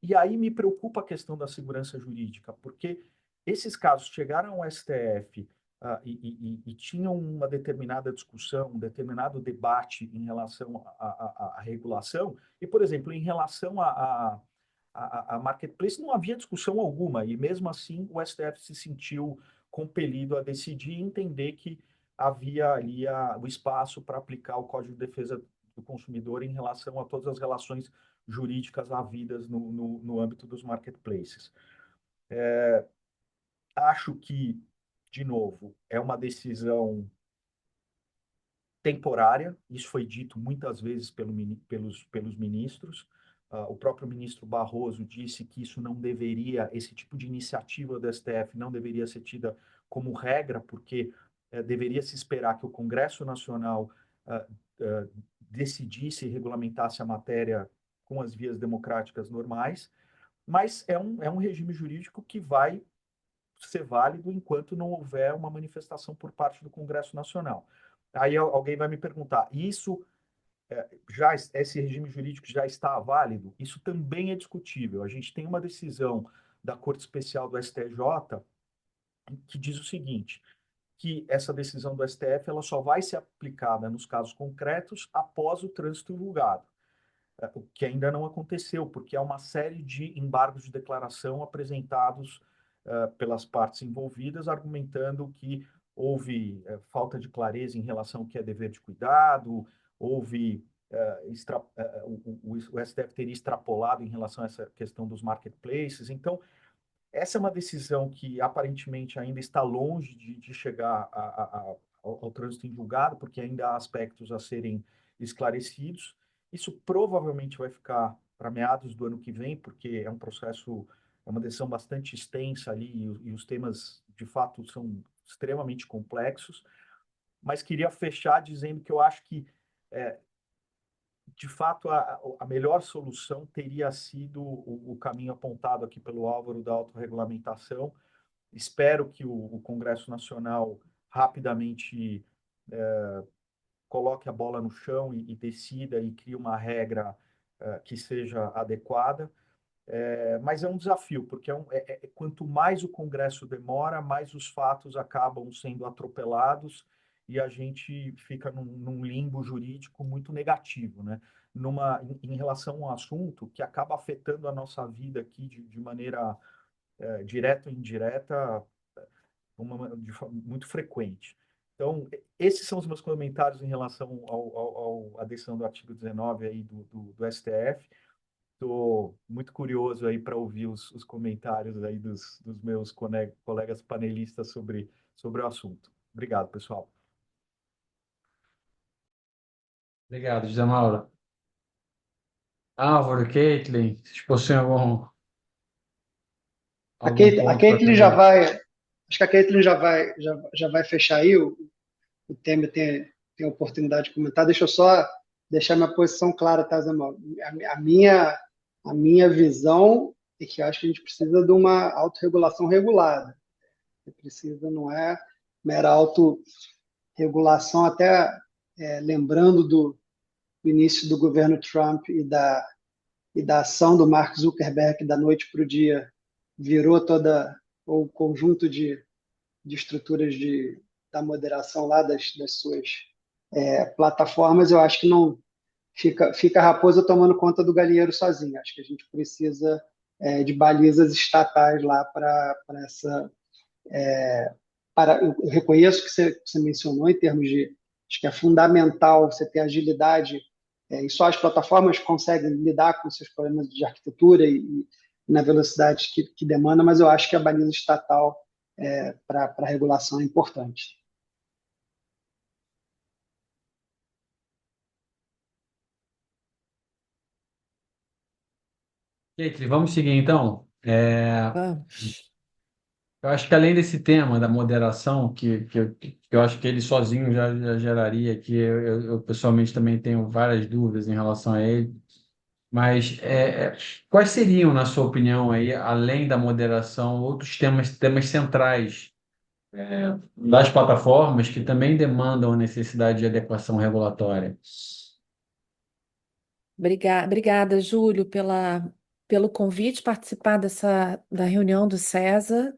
E aí me preocupa a questão da segurança jurídica, porque esses casos chegaram ao STF e tinham uma determinada discussão, um determinado debate em relação à regulação, e, por exemplo, em relação a marketplace não havia discussão alguma, e mesmo assim o STF se sentiu compelido a decidir e entender que havia ali o espaço para aplicar o Código de Defesa do Consumidor em relação a todas as relações jurídicas havidas no âmbito dos marketplaces. Acho que, de novo, é uma decisão temporária, isso foi dito muitas vezes pelos ministros, o próprio ministro Barroso disse que isso não deveria, esse tipo de iniciativa do STF não deveria ser tida como regra, porque deveria se esperar que o Congresso Nacional ah, ah, decidisse e regulamentasse a matéria com as vias democráticas normais, mas é um regime jurídico que vai ser válido enquanto não houver uma manifestação por parte do Congresso Nacional. Aí alguém vai me perguntar, isso já esse regime jurídico já está válido? Isso também é discutível. A gente tem uma decisão da Corte Especial do STJ que diz o seguinte, que essa decisão do STF ela só vai ser aplicada nos casos concretos após o trânsito em julgado, o que ainda não aconteceu, porque há uma série de embargos de declaração apresentados pelas partes envolvidas, argumentando que houve falta de clareza em relação ao que é dever de cuidado, houve o STF teria extrapolado em relação a essa questão dos marketplaces. Então, essa é uma decisão que aparentemente ainda está longe de chegar ao trânsito em julgado, porque ainda há aspectos a serem esclarecidos. Isso provavelmente vai ficar para meados do ano que vem, porque é um processo, é uma decisão bastante extensa ali, e os temas, de fato, são extremamente complexos. Mas queria fechar dizendo que eu acho que de fato, a melhor solução teria sido o caminho apontado aqui pelo Álvaro da autorregulamentação. Espero que o Congresso Nacional rapidamente coloque a bola no chão e decida e crie uma regra que seja adequada. Mas é um desafio, porque quanto mais o Congresso demora, mais os fatos acabam sendo atropelados e a gente fica num limbo jurídico muito negativo, né? Em relação a um assunto que acaba afetando a nossa vida aqui de maneira direta ou indireta, muito frequente. Então, esses são os meus comentários em relação à decisão do artigo 19 aí do STF. Estou muito curioso aí para ouvir os comentários aí dos meus colegas panelistas sobre o assunto. Obrigado, pessoal. Obrigado, José Mauro. Álvaro, Caitlin, vocês possuem algum A ponto para Caitlin já trazer? vai, acho que a Caitlin já vai fechar aí, o Temer tem a oportunidade de comentar. Deixa eu só deixar minha posição clara, tá, Zé Mauro? A minha visão é que eu acho que a gente precisa de uma autorregulação regulada. Precisa, não é mera autorregulação, até lembrando do início do governo Trump e da ação do Mark Zuckerberg da noite para o dia, virou toda o conjunto de estruturas da moderação lá das suas plataformas. Eu acho que não fica a raposa tomando conta do galinheiro sozinha. Acho que a gente precisa de balizas estatais lá para essa. Eu reconheço que você mencionou em termos de. Acho que é fundamental você ter agilidade, e só as plataformas conseguem lidar com seus problemas de arquitetura e na velocidade que demanda, mas eu acho que a baliza estatal para a regulação é importante. Caitlin, vamos seguir então. Vamos. Eu acho que além desse tema da moderação, que eu acho que ele sozinho já geraria, que eu pessoalmente também tenho várias dúvidas em relação a ele, mas quais seriam, na sua opinião, aí, além da moderação, outros temas centrais das plataformas que também demandam a necessidade de adequação regulatória? Obrigada, Júlio, pelo convite, participar da reunião do César,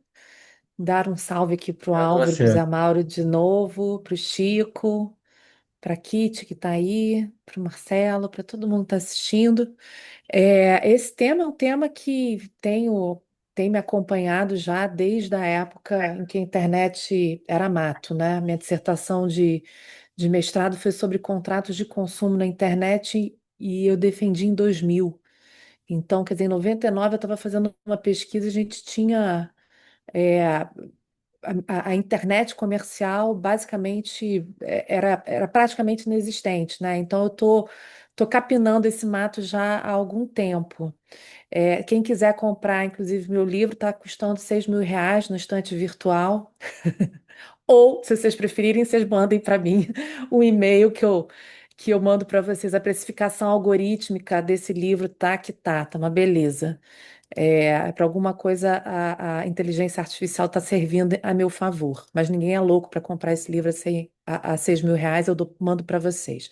dar um salve aqui para o Obrigado a Álvaro, para o você. Zé Mauro de novo, para o Chico, para a Kitty que está aí, para o Marcelo, para todo mundo que está assistindo. Esse tema é um tema que tem me acompanhado já desde a época em que a internet era mato, né? Minha dissertação de mestrado foi sobre contratos de consumo na internet e eu defendi em 2000. Então, quer dizer, em 99 eu estava fazendo uma pesquisa, a gente tinha é, a internet comercial basicamente era praticamente inexistente, né? Então eu tô capinando esse mato já há algum tempo. Quem quiser comprar, inclusive, meu livro está custando R$ 6.000 no estante virtual. Ou, se vocês preferirem, vocês mandem para mim o e-mail que eu mando para vocês. A precificação algorítmica desse livro tá que tá uma beleza. Para alguma coisa a inteligência artificial está servindo a meu favor, mas ninguém é louco para comprar esse livro a R$ 6.000, mando para vocês.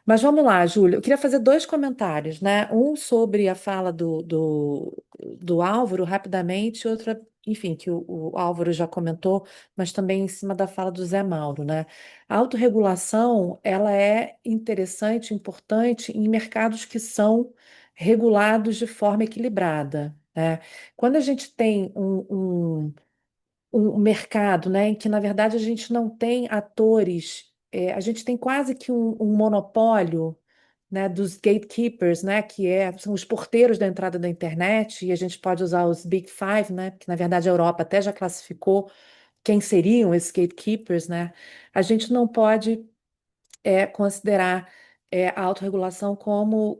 Mas vamos lá, Júlio. Eu queria fazer dois comentários, né? Um sobre a fala do Álvaro, rapidamente, e outra, enfim, que o Álvaro já comentou, mas também em cima da fala do Zé Mauro, né? A autorregulação, ela é interessante, importante em mercados que são regulados de forma equilibrada, né? Quando a gente tem um mercado, né, em que, na verdade, a gente não tem atores, a gente tem quase que um monopólio, né, dos gatekeepers, né, são os porteiros da entrada da internet, e a gente pode usar os Big Five, né, que, na verdade, a Europa até já classificou quem seriam esses gatekeepers, né? A gente não pode considerar a autorregulação como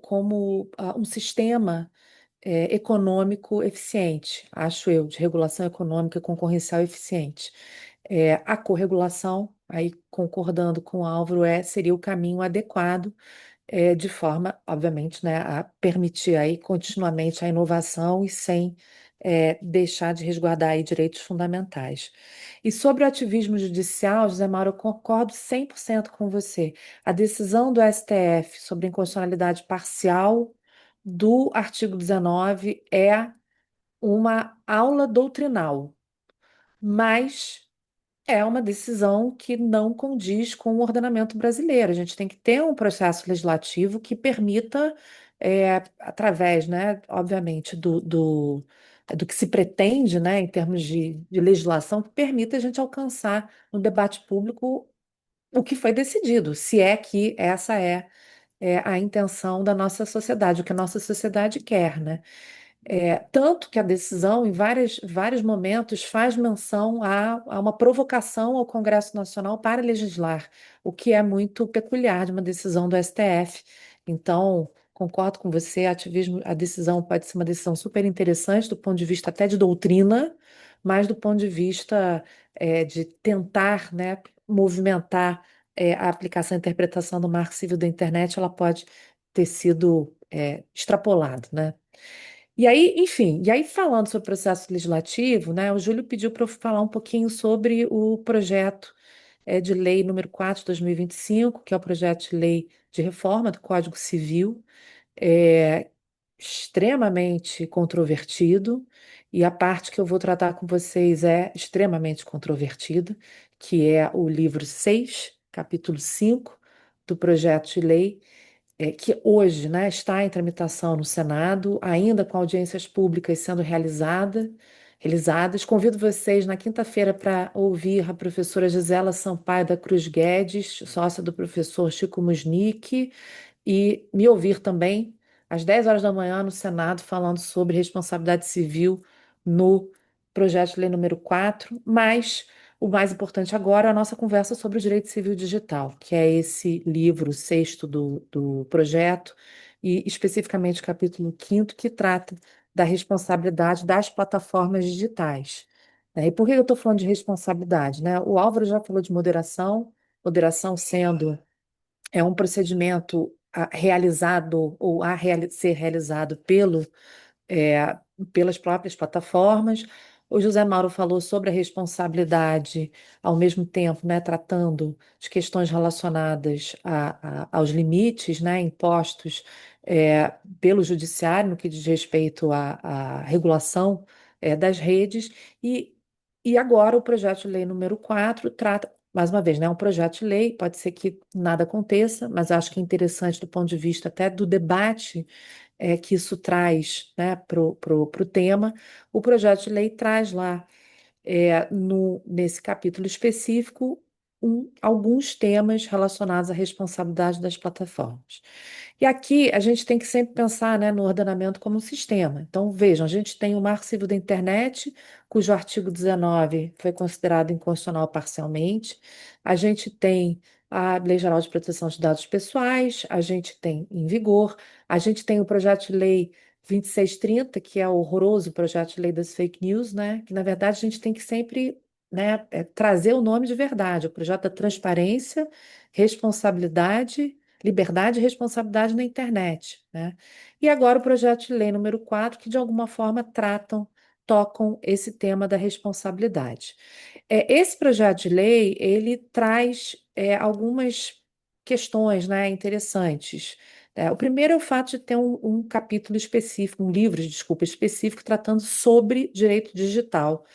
um sistema econômico eficiente, acho eu, de regulação econômica concorrencial eficiente. A corregulação, aí concordando com o Álvaro, seria o caminho adequado, de forma, obviamente, né, a permitir aí continuamente a inovação e sem deixar de resguardar aí direitos fundamentais. E sobre o ativismo judicial, José Mauro, eu concordo 100% com você. A decisão do STF sobre a inconstitucionalidade parcial do artigo 19 é uma aula doutrinal, mas é uma decisão que não condiz com o ordenamento brasileiro. A gente tem que ter um processo legislativo que permita, através, né, obviamente, do que se pretende, né, em termos de legislação, que permita a gente alcançar no debate público o que foi decidido, se é que essa é a intenção da nossa sociedade, o que a nossa sociedade quer, né? Tanto que a decisão, em vários momentos, faz menção a uma provocação ao Congresso Nacional para legislar, o que é muito peculiar de uma decisão do STF. Então, concordo com você, a decisão pode ser uma decisão super interessante do ponto de vista até de doutrina, mas do ponto de vista de tentar, né, movimentar a aplicação e interpretação do Marco Civil da Internet, ela pode ter sido extrapolada, né? E aí, enfim, falando sobre o processo legislativo, né, o Júlio pediu para eu falar um pouquinho sobre o projeto de lei número 4 de 2025, que é o projeto de lei de reforma do Código Civil, é extremamente controvertido, e a parte que eu vou tratar com vocês é extremamente controvertida, que é o livro 6, capítulo 5 do projeto de lei, que hoje, né, está em tramitação no Senado, ainda com audiências públicas sendo realizadas. Convido vocês na quinta-feira para ouvir a professora Gisela Sampaio da Cruz Guedes, sócia do professor Chico Musnick, e me ouvir também às 10 horas da manhã no Senado falando sobre responsabilidade civil no projeto de lei número 4, mas o mais importante agora é a nossa conversa sobre o direito civil digital, que é esse livro sexto do projeto, e especificamente o capítulo quinto, que trata da responsabilidade das plataformas digitais. E por que eu estou falando de responsabilidade, né? O Álvaro já falou de moderação sendo um procedimento realizado ou ser realizado é, pelas próprias plataformas. O José Mauro falou sobre a responsabilidade, ao mesmo tempo, né, tratando de questões relacionadas aos limites, né, impostos pelo judiciário no que diz respeito à regulação das redes. E agora o projeto de lei número 4 trata, mais uma vez, né, um projeto de lei, pode ser que nada aconteça, mas acho que é interessante do ponto de vista até do debate que isso traz, né, pro tema. O projeto de lei traz lá, nesse capítulo específico, alguns temas relacionados à responsabilidade das plataformas. E aqui a gente tem que sempre pensar, né, no ordenamento como um sistema. Então, vejam, a gente tem o Marco Civil da Internet, cujo artigo 19 foi considerado inconstitucional parcialmente. A gente tem a Lei Geral de Proteção de Dados Pessoais, a gente tem em vigor, a gente tem o projeto de lei 2630, que é o horroroso projeto de lei das fake news, né? Que, na verdade, a gente tem que sempre, né, trazer o nome de verdade, o projeto da transparência, responsabilidade, liberdade e responsabilidade na internet, né? E agora o projeto de lei número 4, que de alguma forma tocam esse tema da responsabilidade. Esse projeto de lei, ele traz algumas questões, né, interessantes. O primeiro é o fato de ter um capítulo específico, um livro, desculpa, específico, tratando sobre direito digital,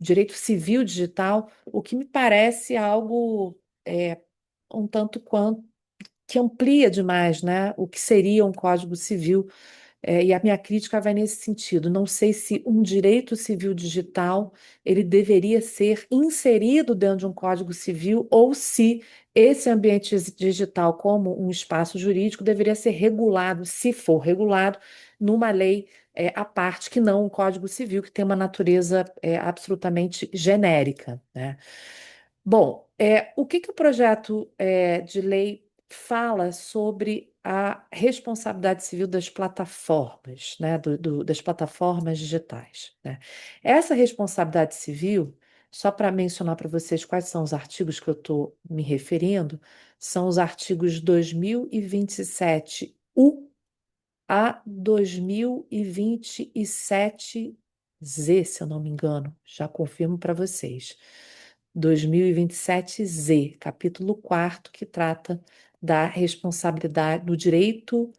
direito civil digital, o que me parece algo um tanto quanto que amplia demais, né, o que seria um Código Civil. E a minha crítica vai nesse sentido. Não sei se um direito civil digital ele deveria ser inserido dentro de um Código Civil ou se esse ambiente digital, como um espaço jurídico, deveria ser regulado, se for regulado, numa lei à parte, que não um Código Civil, que tem uma natureza absolutamente genérica, né? Bom, o que o projeto de lei fala sobre a responsabilidade civil das plataformas, né, das plataformas digitais, né? Essa responsabilidade civil, só para mencionar para vocês quais são os artigos que eu estou me referindo, são os artigos 2027-U a 2027Z, se eu não me engano, já confirmo para vocês. 2027Z, capítulo 4, que trata da responsabilidade, do direito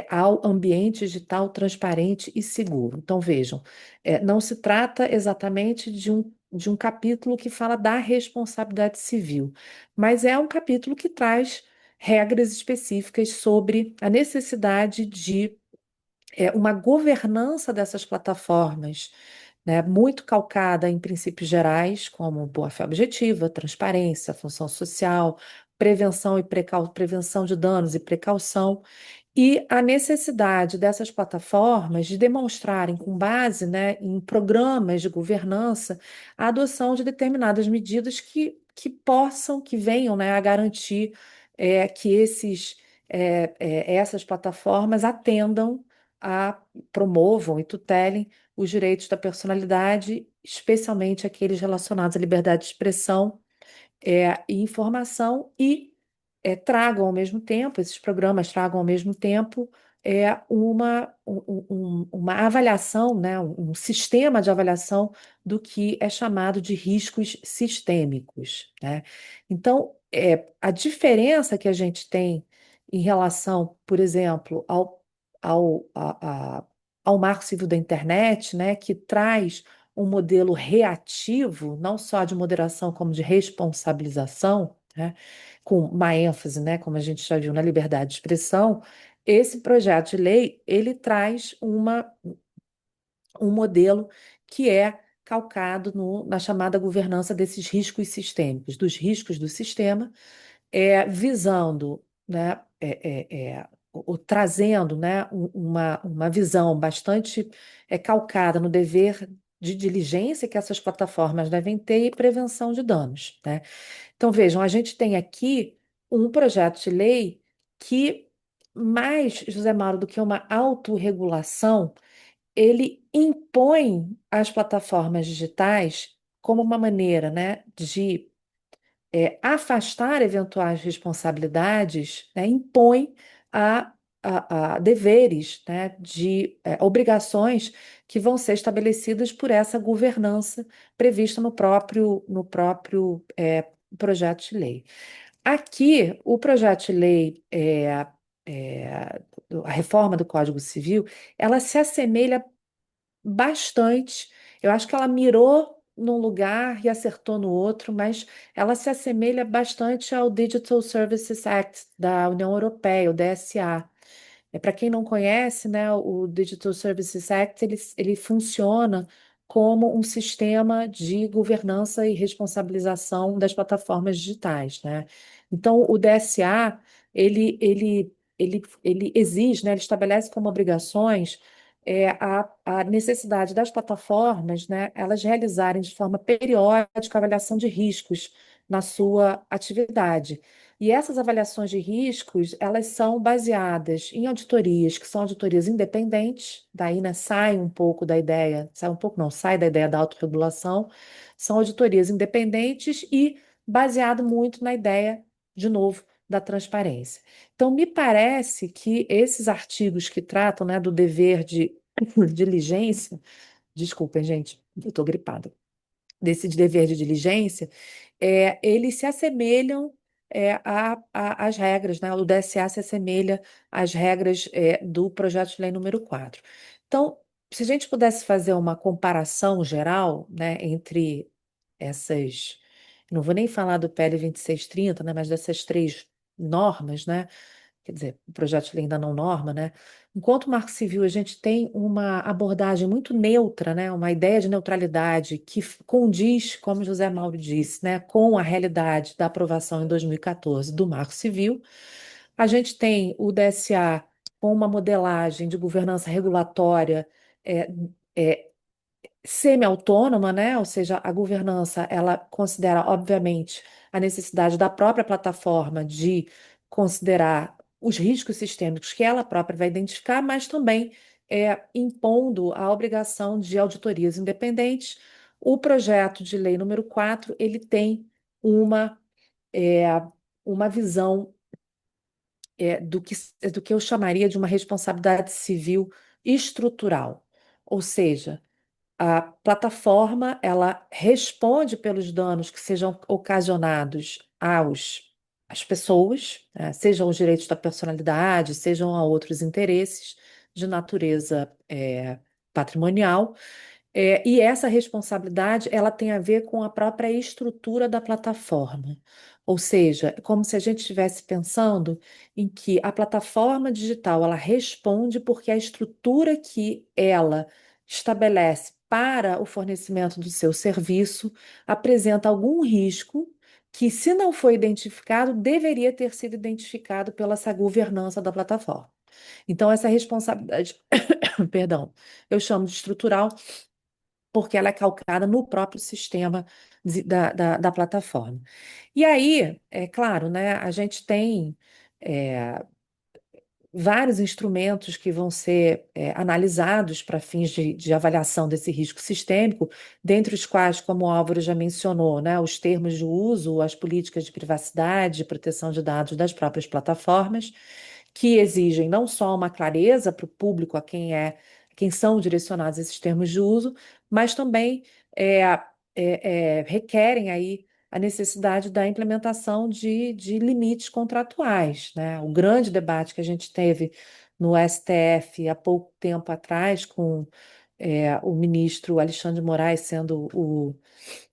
ao ambiente digital transparente e seguro. Então, vejam, não se trata exatamente de um capítulo que fala da responsabilidade civil, mas é um capítulo que traz regras específicas sobre a necessidade de uma governança dessas plataformas, né, muito calcada em princípios gerais, como boa-fé objetiva, transparência, função social, prevenção de danos e precaução, e a necessidade dessas plataformas de demonstrarem, com base, né, em programas de governança, a adoção de determinadas medidas que venham, né, a garantir que essas plataformas atendam promovam e tutelem os direitos da personalidade, especialmente aqueles relacionados à liberdade de expressão e informação, e tragam ao mesmo tempo, esses programas tragam ao mesmo tempo uma avaliação, né, um sistema de avaliação do que é chamado de riscos sistêmicos, né? Então, a diferença que a gente tem em relação, por exemplo, ao Marco Civil da Internet, né, que traz um modelo reativo, não só de moderação, como de responsabilização, né, com uma ênfase, né, como a gente já viu, na liberdade de expressão. Esse projeto de lei, ele traz um modelo que é calcado na chamada governança desses riscos sistêmicos, dos riscos do sistema, visando, né, trazendo, né, uma visão bastante calcada no dever de diligência que essas plataformas devem ter e prevenção de danos, né? Então, vejam, a gente tem aqui um projeto de lei que, mais, José Mauro, do que uma autorregulação, ele impõe às plataformas digitais como uma maneira, né, de afastar eventuais responsabilidades, né, impõe a deveres, né, de obrigações que vão ser estabelecidas por essa governança prevista no próprio projeto de lei. Aqui, o projeto de lei, a reforma do Código Civil, ela se assemelha bastante. Eu acho que ela mirou num lugar e acertou no outro, mas ela se assemelha bastante ao Digital Services Act da União Europeia, o DSA. Para quem não conhece, né, o Digital Services Act ele funciona como um sistema de governança e responsabilização das plataformas digitais, né? Então, o DSA, ele exige, né, ele estabelece como obrigações a necessidade das plataformas, né, elas realizarem de forma periódica a avaliação de riscos na sua atividade. E essas avaliações de riscos, elas são baseadas em auditorias, que são auditorias independentes, daí, né, sai um pouco da ideia, sai um pouco, não, sai da ideia da autorregulação, são auditorias independentes e baseado muito na ideia, de novo, da transparência. Então, me parece que esses artigos que tratam, né, do dever de diligência, desculpem, gente, eu estou gripada, desse dever de diligência, eles se assemelham às regras, né? O DSA se assemelha às regras do projeto de lei número 4. Então, se a gente pudesse fazer uma comparação geral, né, entre essas, não vou nem falar do PL 2630, né, mas dessas três normas, né? Quer dizer, o projeto de lei ainda não norma, né? Enquanto Marco Civil, a gente tem uma abordagem muito neutra, né? Uma ideia de neutralidade que condiz, como José Mauro disse, né? Com a realidade da aprovação em 2014 do Marco Civil. A gente tem o DSA com uma modelagem de governança regulatória é, é, semi-autônoma, né? Ou seja, a governança ela considera, obviamente, a necessidade da própria plataforma de considerar os riscos sistêmicos que ela própria vai identificar, mas também impondo a obrigação de auditorias independentes. O projeto de lei número 4 ele tem uma, é, uma visão do que eu chamaria de uma responsabilidade civil estrutural. Ou seja, a plataforma, ela responde pelos danos que sejam ocasionados às pessoas, né, sejam os direitos da personalidade, sejam a outros interesses de natureza patrimonial. E essa responsabilidade, ela tem a ver com a própria estrutura da plataforma. Ou seja, é como se a gente estivesse pensando em que a plataforma digital, ela responde porque a estrutura que ela estabelece para o fornecimento do seu serviço apresenta algum risco que, se não foi identificado, deveria ter sido identificado pela essa governança da plataforma. Então, essa responsabilidade, perdão, eu chamo de estrutural porque ela é calcada no próprio sistema da plataforma. E aí, é claro, né, a gente tem é, vários instrumentos que vão ser analisados para fins de avaliação desse risco sistêmico, dentre os quais, como o Álvaro já mencionou, né, os termos de uso, as políticas de privacidade e proteção de dados das próprias plataformas, que exigem não só uma clareza para o público quem são direcionados esses termos de uso, mas também requerem aí a necessidade da implementação de limites contratuais, né? O grande debate que a gente teve no STF há pouco tempo atrás, com o ministro Alexandre de Moraes sendo o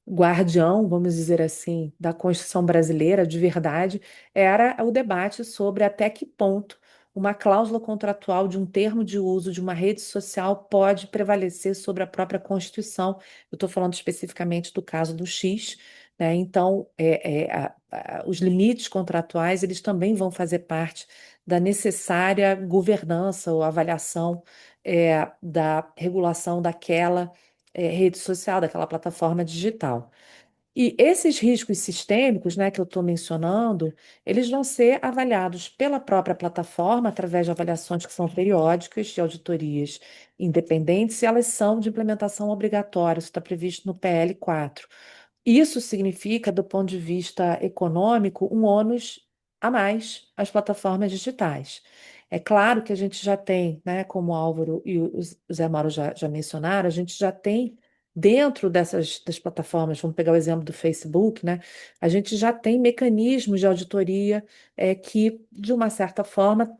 guardião, vamos dizer assim, da Constituição brasileira de verdade, era o debate sobre até que ponto uma cláusula contratual de um termo de uso de uma rede social pode prevalecer sobre a própria Constituição. Eu estou falando especificamente do caso do X, né? Então, os limites contratuais, eles também vão fazer parte da necessária governança ou avaliação da regulação daquela rede social, daquela plataforma digital. E esses riscos sistêmicos, né, que eu estou mencionando, eles vão ser avaliados pela própria plataforma, através de avaliações que são periódicas, de auditorias independentes, e elas são de implementação obrigatória, isso está previsto no PL 4. Isso significa, do ponto de vista econômico, um ônus a mais às plataformas digitais. É claro que a gente já tem, né, como o Álvaro e o Zé Mauro já mencionaram, a gente já tem dentro das plataformas, vamos pegar o exemplo do Facebook, né, a gente já tem mecanismos de auditoria que, de uma certa forma,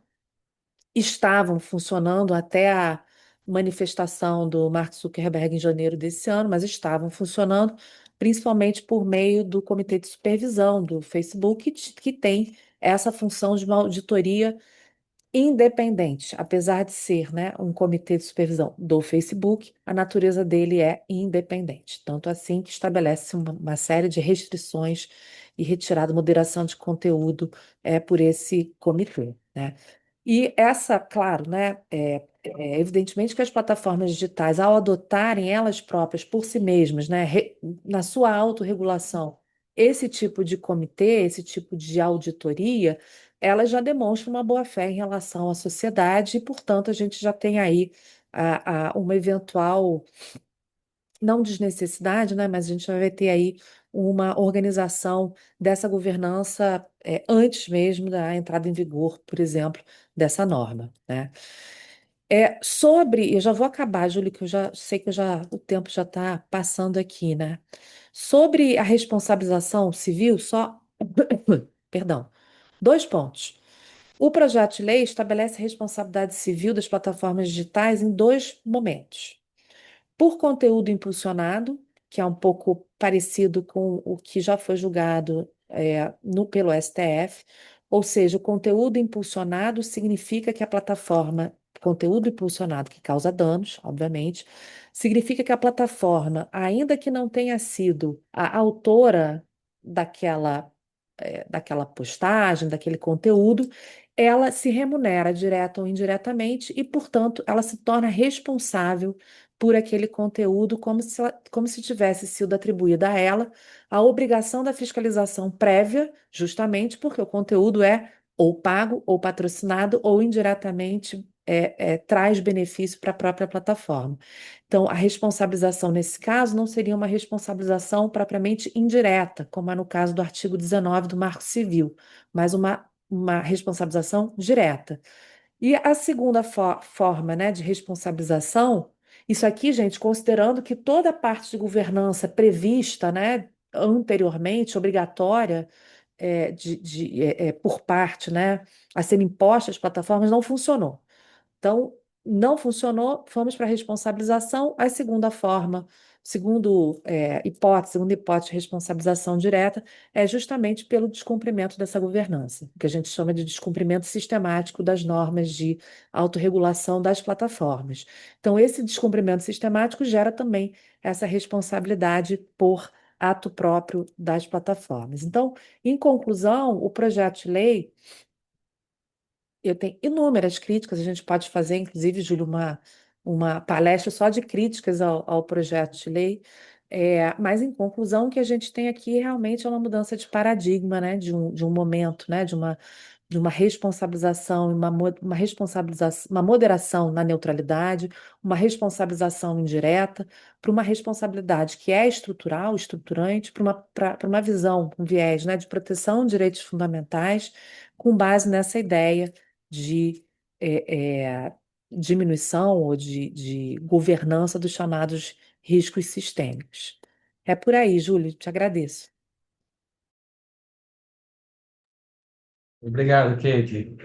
estavam funcionando até a manifestação do Mark Zuckerberg em janeiro desse ano, mas estavam funcionando principalmente por meio do Comitê de Supervisão do Facebook, que tem essa função de uma auditoria independente, apesar de ser, né, um comitê de supervisão do Facebook, a natureza dele é independente. Tanto assim que estabelece uma série de restrições e retirada, moderação de conteúdo por esse comitê, né? E essa, claro, né, evidentemente que as plataformas digitais, ao adotarem elas próprias por si mesmas, né, na sua autorregulação, esse tipo de comitê, esse tipo de auditoria, elas já demonstram uma boa-fé em relação à sociedade e, portanto, a gente já tem aí uma eventual, não desnecessidade, né, mas a gente vai ter aí uma organização dessa governança antes mesmo da entrada em vigor, por exemplo, dessa norma, né? Eu já vou acabar, Júlio, que eu já sei que o tempo já está passando aqui, né? Sobre a responsabilização civil, só, perdão, 2 pontos. O projeto de lei estabelece a responsabilidade civil das plataformas digitais em 2 momentos. Por conteúdo impulsionado, que é um pouco parecido com o que já foi julgado pelo STF, ou seja, o conteúdo impulsionado significa que a plataforma, conteúdo impulsionado que causa danos, obviamente, significa que a plataforma, ainda que não tenha sido a autora daquela postagem, daquele conteúdo, ela se remunera direta ou indiretamente e, portanto, ela se torna responsável por aquele conteúdo, como se tivesse sido atribuída a ela a obrigação da fiscalização prévia, justamente porque o conteúdo é ou pago, ou patrocinado, ou indiretamente traz benefício para a própria plataforma. Então, a responsabilização nesse caso não seria uma responsabilização propriamente indireta, como é no caso do artigo 19 do Marco Civil, mas uma responsabilização direta. E a segunda forma, né, de responsabilização, isso aqui, gente, considerando que toda a parte de governança prevista, né, anteriormente, obrigatória, por parte, né, a ser imposta às plataformas, não funcionou. Então, não funcionou, fomos para a responsabilização. A segunda forma, segunda hipótese de responsabilização direta é justamente pelo descumprimento dessa governança, que a gente chama de descumprimento sistemático das normas de autorregulação das plataformas. Então, esse descumprimento sistemático gera também essa responsabilidade por ato próprio das plataformas. Então, em conclusão, o projeto de lei eu tenho inúmeras críticas, a gente pode fazer, inclusive, Júlio, uma palestra só de críticas ao projeto de lei, mas, em conclusão, o que a gente tem aqui realmente é uma mudança de paradigma, né, de um momento, né, de uma responsabilização, uma moderação na neutralidade, uma responsabilização indireta, para uma responsabilidade que é estrutural, estruturante, para uma visão, um viés, né, de proteção de direitos fundamentais, com base nessa ideia de diminuição ou de governança dos chamados riscos sistêmicos. É por aí, Júlio, te agradeço. Obrigado, Kate.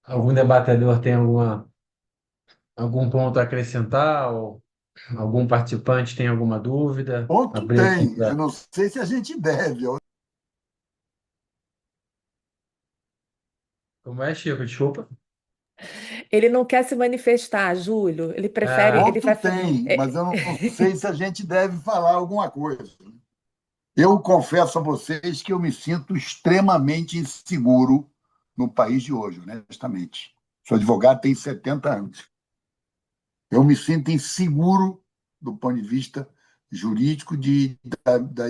Algum debatedor tem algum ponto a acrescentar? Ou algum participante tem alguma dúvida? Ponto Abrir aqui tem. Eu para. não sei se a gente deve. Como é, Chico? Desculpa. Ele não quer se manifestar, Júlio. Ele prefere, Ah, ele Ponto vai. tem, mas eu não sei se a gente deve falar alguma coisa. Eu confesso a vocês que eu me sinto extremamente inseguro no país de hoje, honestamente. Sou advogado, tenho 70 anos. Eu me sinto inseguro do ponto de vista jurídico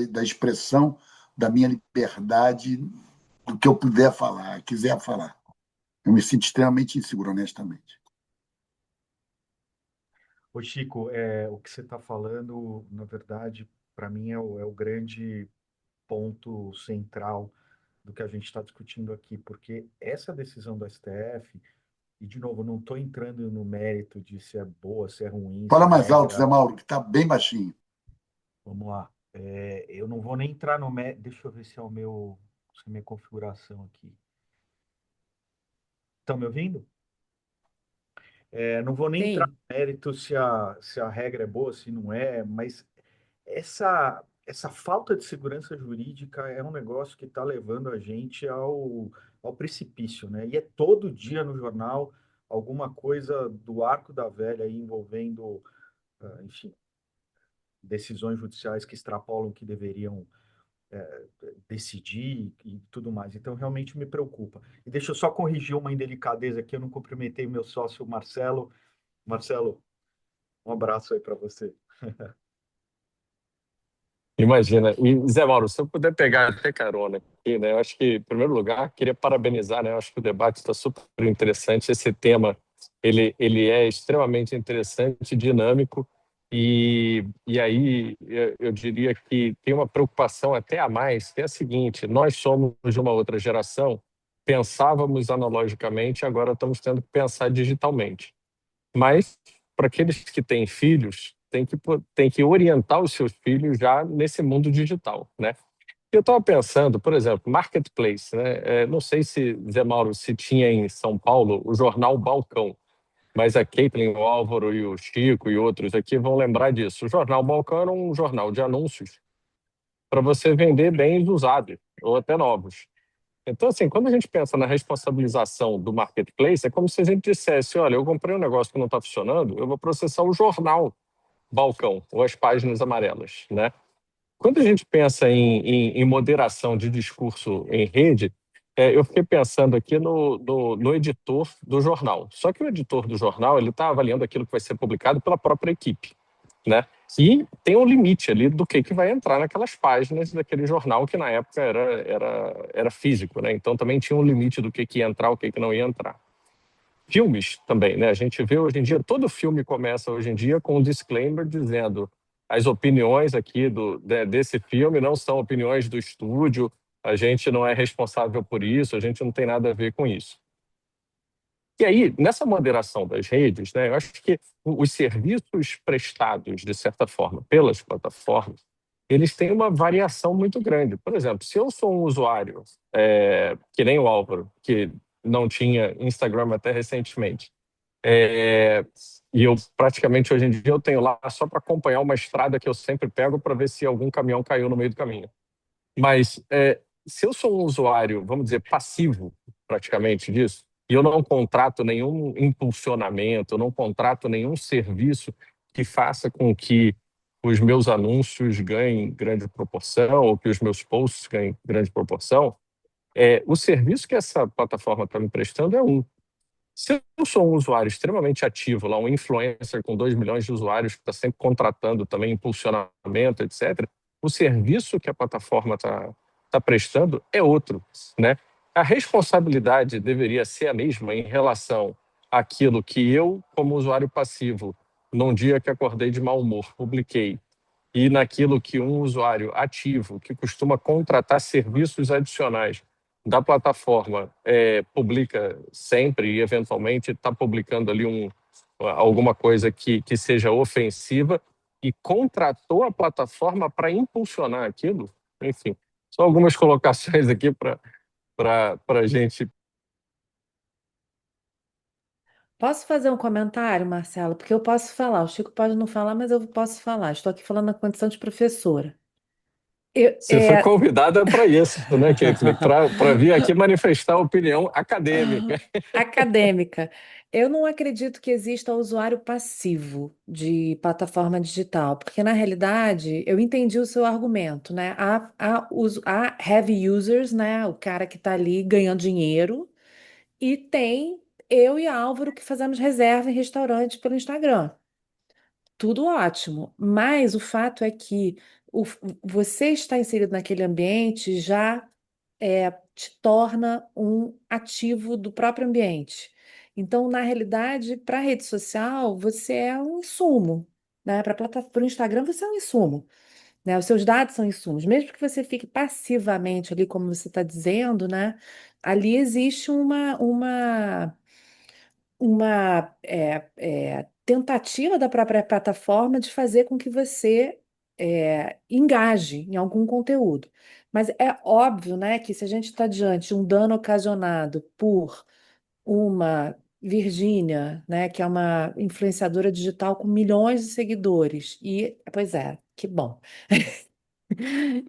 da expressão da minha liberdade, do que eu puder falar, quiser falar. Eu me sinto extremamente inseguro, honestamente. Ô Chico, o que você está falando, na verdade, para mim é o grande ponto central do que a gente está discutindo aqui, porque essa decisão do STF, e de novo, não estou entrando no mérito de se é boa, se é ruim, se Fala a mais alto, Zé regra. Mauro, que está bem baixinho. Vamos lá. Eu não vou nem entrar no mérito. Deixa eu ver se é se é a minha configuração aqui. Estão me ouvindo? Não vou nem entrar Sim. no mérito se a regra é boa, se não é, mas essa falta de segurança jurídica é um negócio que está levando a gente ao ao precipício, né? E é todo dia no jornal alguma coisa do arco da velha aí envolvendo, enfim, decisões judiciais que extrapolam o que deveriam decidir e tudo mais. Então, realmente me preocupa. E deixa eu só corrigir uma indelicadeza aqui, eu não cumprimentei meu sócio Marcelo. Marcelo, um abraço aí para você. Imagina. E, Zé Mauro, se eu puder pegar até carona aqui, né? Eu acho que, em primeiro lugar, queria parabenizar, né? Eu acho que o debate está super interessante. Esse tema, ele é extremamente interessante, dinâmico, e aí eu diria que tem uma preocupação até a mais, que é a seguinte: nós somos de uma outra geração, pensávamos analogicamente, agora estamos tendo que pensar digitalmente. Mas, para aqueles que têm filhos, tem que orientar os seus filhos já nesse mundo digital, né? Eu estava pensando, por exemplo, marketplace, né? Não sei se, Zé Mauro, se tinha em São Paulo o jornal Balcão, mas a Caitlin, o Álvaro e o Chico e outros aqui vão lembrar disso. O jornal Balcão era um jornal de anúncios para você vender bens usados ou até novos. Então, assim, quando a gente pensa na responsabilização do marketplace, é como se a gente dissesse: olha, eu comprei um negócio que não está funcionando, eu vou processar o jornal Balcão, ou as páginas amarelas, né? Quando a gente pensa em moderação de discurso em rede, eu fiquei pensando aqui no editor do jornal. Só que o editor do jornal ele está avaliando aquilo que vai ser publicado pela própria equipe, né? E tem um limite ali do que vai entrar naquelas páginas daquele jornal que na época era físico, né? Então também tinha um limite do que ia entrar, o que não ia entrar. Filmes também, né? A gente vê hoje em dia, todo filme começa hoje em dia com um disclaimer dizendo: as opiniões aqui desse filme não são opiniões do estúdio, a gente não é responsável por isso, a gente não tem nada a ver com isso. E aí, nessa moderação das redes, né, eu acho que os serviços prestados, de certa forma, pelas plataformas, eles têm uma variação muito grande. Por exemplo, se eu sou um usuário, que nem o Álvaro, que não tinha Instagram até recentemente, é, e eu praticamente hoje em dia eu tenho lá só para acompanhar uma estrada que eu sempre pego para ver se algum caminhão caiu no meio do caminho. Mas se eu sou um usuário, vamos dizer, passivo praticamente disso, e eu não contrato nenhum impulsionamento, eu não contrato nenhum serviço que faça com que os meus anúncios ganhem grande proporção ou que os meus posts ganhem grande proporção, o serviço que essa plataforma está me prestando é um. Se eu sou um usuário extremamente ativo, lá um influencer com 2 milhões de usuários que está sempre contratando também impulsionamento, etc., o serviço que a plataforma está prestando é outro, né? A responsabilidade deveria ser a mesma em relação àquilo que eu, como usuário passivo, num dia que acordei de mau humor, publiquei, e naquilo que um usuário ativo, que costuma contratar serviços adicionais da plataforma, publica sempre e, eventualmente, está publicando ali alguma coisa que seja ofensiva e contratou a plataforma para impulsionar aquilo. Enfim, só algumas colocações aqui para a gente. Posso fazer um comentário, Marcelo? Porque eu posso falar. O Chico pode não falar, mas eu posso falar. Estou aqui falando na condição de professora. Eu, Você foi é, convidada para isso, né, Caitlin? Para vir aqui manifestar a opinião acadêmica. Acadêmica. Eu não acredito que exista usuário passivo de plataforma digital, porque na realidade eu entendi o seu argumento, né? Há heavy users, né? O cara que está ali ganhando dinheiro, e tem eu e Álvaro que fazemos reserva em restaurante pelo Instagram. Tudo ótimo, mas o fato é que o- você estar inserido naquele ambiente já te torna um ativo do próprio ambiente. Então, na realidade, para a rede social, você é um insumo, né? Para o Instagram, você é um insumo, né? Os seus dados são insumos. Mesmo que você fique passivamente ali, como você está dizendo, né? Ali existe uma tentativa da própria plataforma de fazer com que você engaje em algum conteúdo. Mas é óbvio, né, que se a gente está diante de um dano ocasionado por uma Virgínia, né, que é uma influenciadora digital com milhões de seguidores, e, pois é, que bom.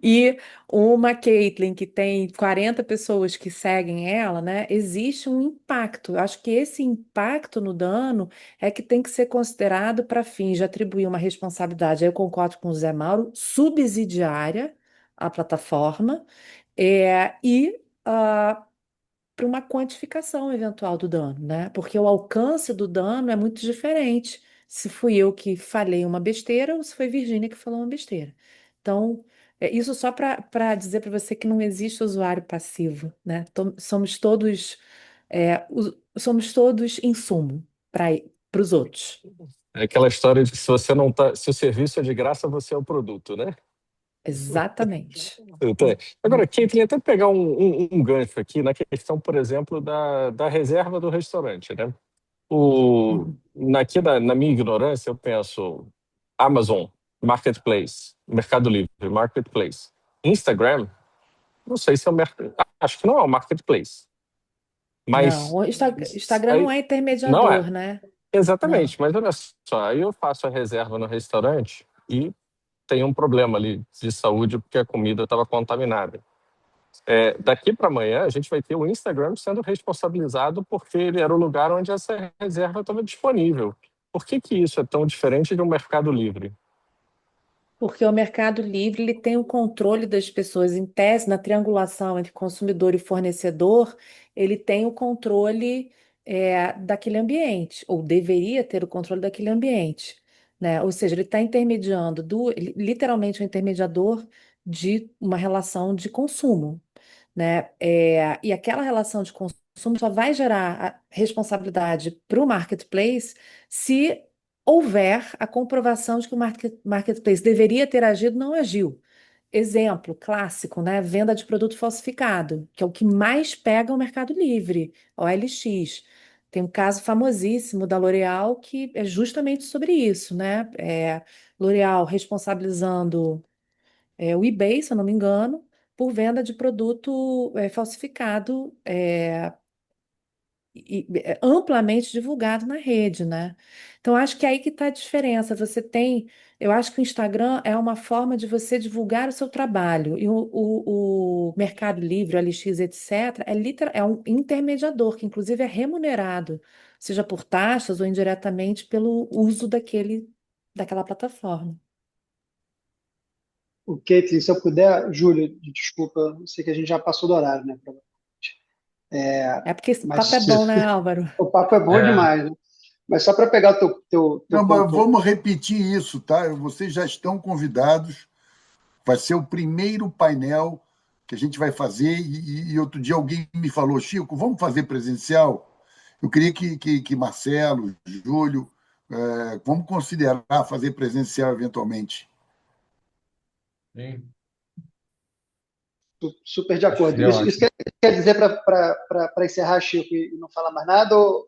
E uma Caitlyn que tem 40 pessoas que seguem ela, né? Existe um impacto. Eu acho que esse impacto no dano é que tem que ser considerado para fins de atribuir uma responsabilidade. Aí eu concordo com o Zé Mauro, subsidiária à plataforma, e para uma quantificação eventual do dano, né? Porque o alcance do dano é muito diferente se fui eu que falei uma besteira ou se foi Virgínia que falou uma besteira. Então, isso só para dizer para você que não existe usuário passivo, né? Somos todos insumo para os outros. É aquela história de que se você não tá, se o serviço é de graça, você é o produto, né? Exatamente. Então, agora, Caitlin, até pegar um gancho aqui na questão, por exemplo, da reserva do restaurante, né? Uhum. Na minha ignorância, eu penso Amazon, Marketplace, Mercado Livre, Marketplace. Instagram, não sei se é o mercado. Acho que não é o Marketplace. Não, Mas o Instagram não aí, é não é. intermediador, né? Não. Exatamente, mas olha só, aí eu faço a reserva no restaurante e tem um problema ali de saúde porque a comida estava contaminada. Daqui para amanhã, a gente vai ter o Instagram sendo responsabilizado porque ele era o lugar onde essa reserva estava disponível. Por que que isso é tão diferente de um Mercado Livre? Porque o Mercado Livre ele tem o controle das pessoas, em tese, na triangulação entre consumidor e fornecedor, ele tem o controle daquele ambiente, ou deveria ter o controle daquele ambiente, né? Ou seja, ele está intermediando, literalmente um intermediador de uma relação de consumo, né? E aquela relação de consumo só vai gerar a responsabilidade para o marketplace se houver a comprovação de que o marketplace deveria ter agido, não agiu. Exemplo clássico, né? Venda de produto falsificado, que é o que mais pega o Mercado Livre, OLX. Tem um caso famosíssimo da L'Oréal que é justamente sobre isso, né? L'Oréal responsabilizando o eBay, se eu não me engano, por venda de produto falsificado, amplamente divulgado na rede, né? Então, acho que é aí que está a diferença. Eu acho que o Instagram é uma forma de você divulgar o seu trabalho, e o Mercado Livre, o LX, etc., é um intermediador, que inclusive é remunerado, seja por taxas ou indiretamente pelo uso daquela plataforma. O Caitlin, se eu puder, Júlio, desculpa, eu sei que a gente já passou do horário, né? É porque esse Mas papo é bom, né, Álvaro? o papo é bom É, demais, né? Mas só para pegar o teu Não, mas ponto. vamos repetir isso, tá? Vocês já estão convidados. Vai ser o primeiro painel que a gente vai fazer. E outro dia alguém me falou, Chico, vamos fazer presencial? Eu queria que Marcelo, Júlio, vamos considerar fazer presencial eventualmente. sim, Super de acho que acordo. seria Isso ótimo. quer dizer para encerrar, Chico, e não falar mais nada, ou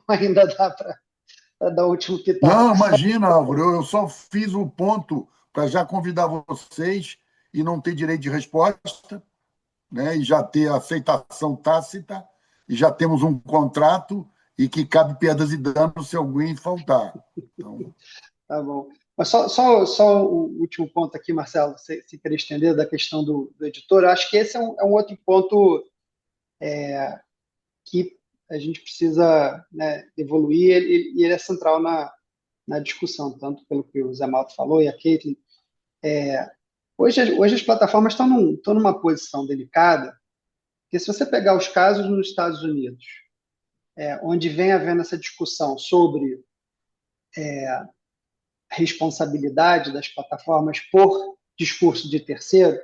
ainda dá para dar o último pitaco? Não, imagina, Álvaro, eu só fiz o ponto para já convidar vocês e não ter direito de resposta, né? E já ter aceitação tácita, e já temos um contrato e que cabe perdas e danos se alguém faltar. Então, Tá bom. Mas só o último ponto aqui, Marcelo, se querer estender da questão do editor, eu acho que esse é um outro ponto que a gente precisa, né, evoluir, e ele é central na discussão, tanto pelo que o Zé Malta falou e a Caitlin. Hoje as plataformas estão numa posição delicada, porque se você pegar os casos nos Estados Unidos, onde vem havendo essa discussão sobre responsabilidade das plataformas por discurso de terceiro,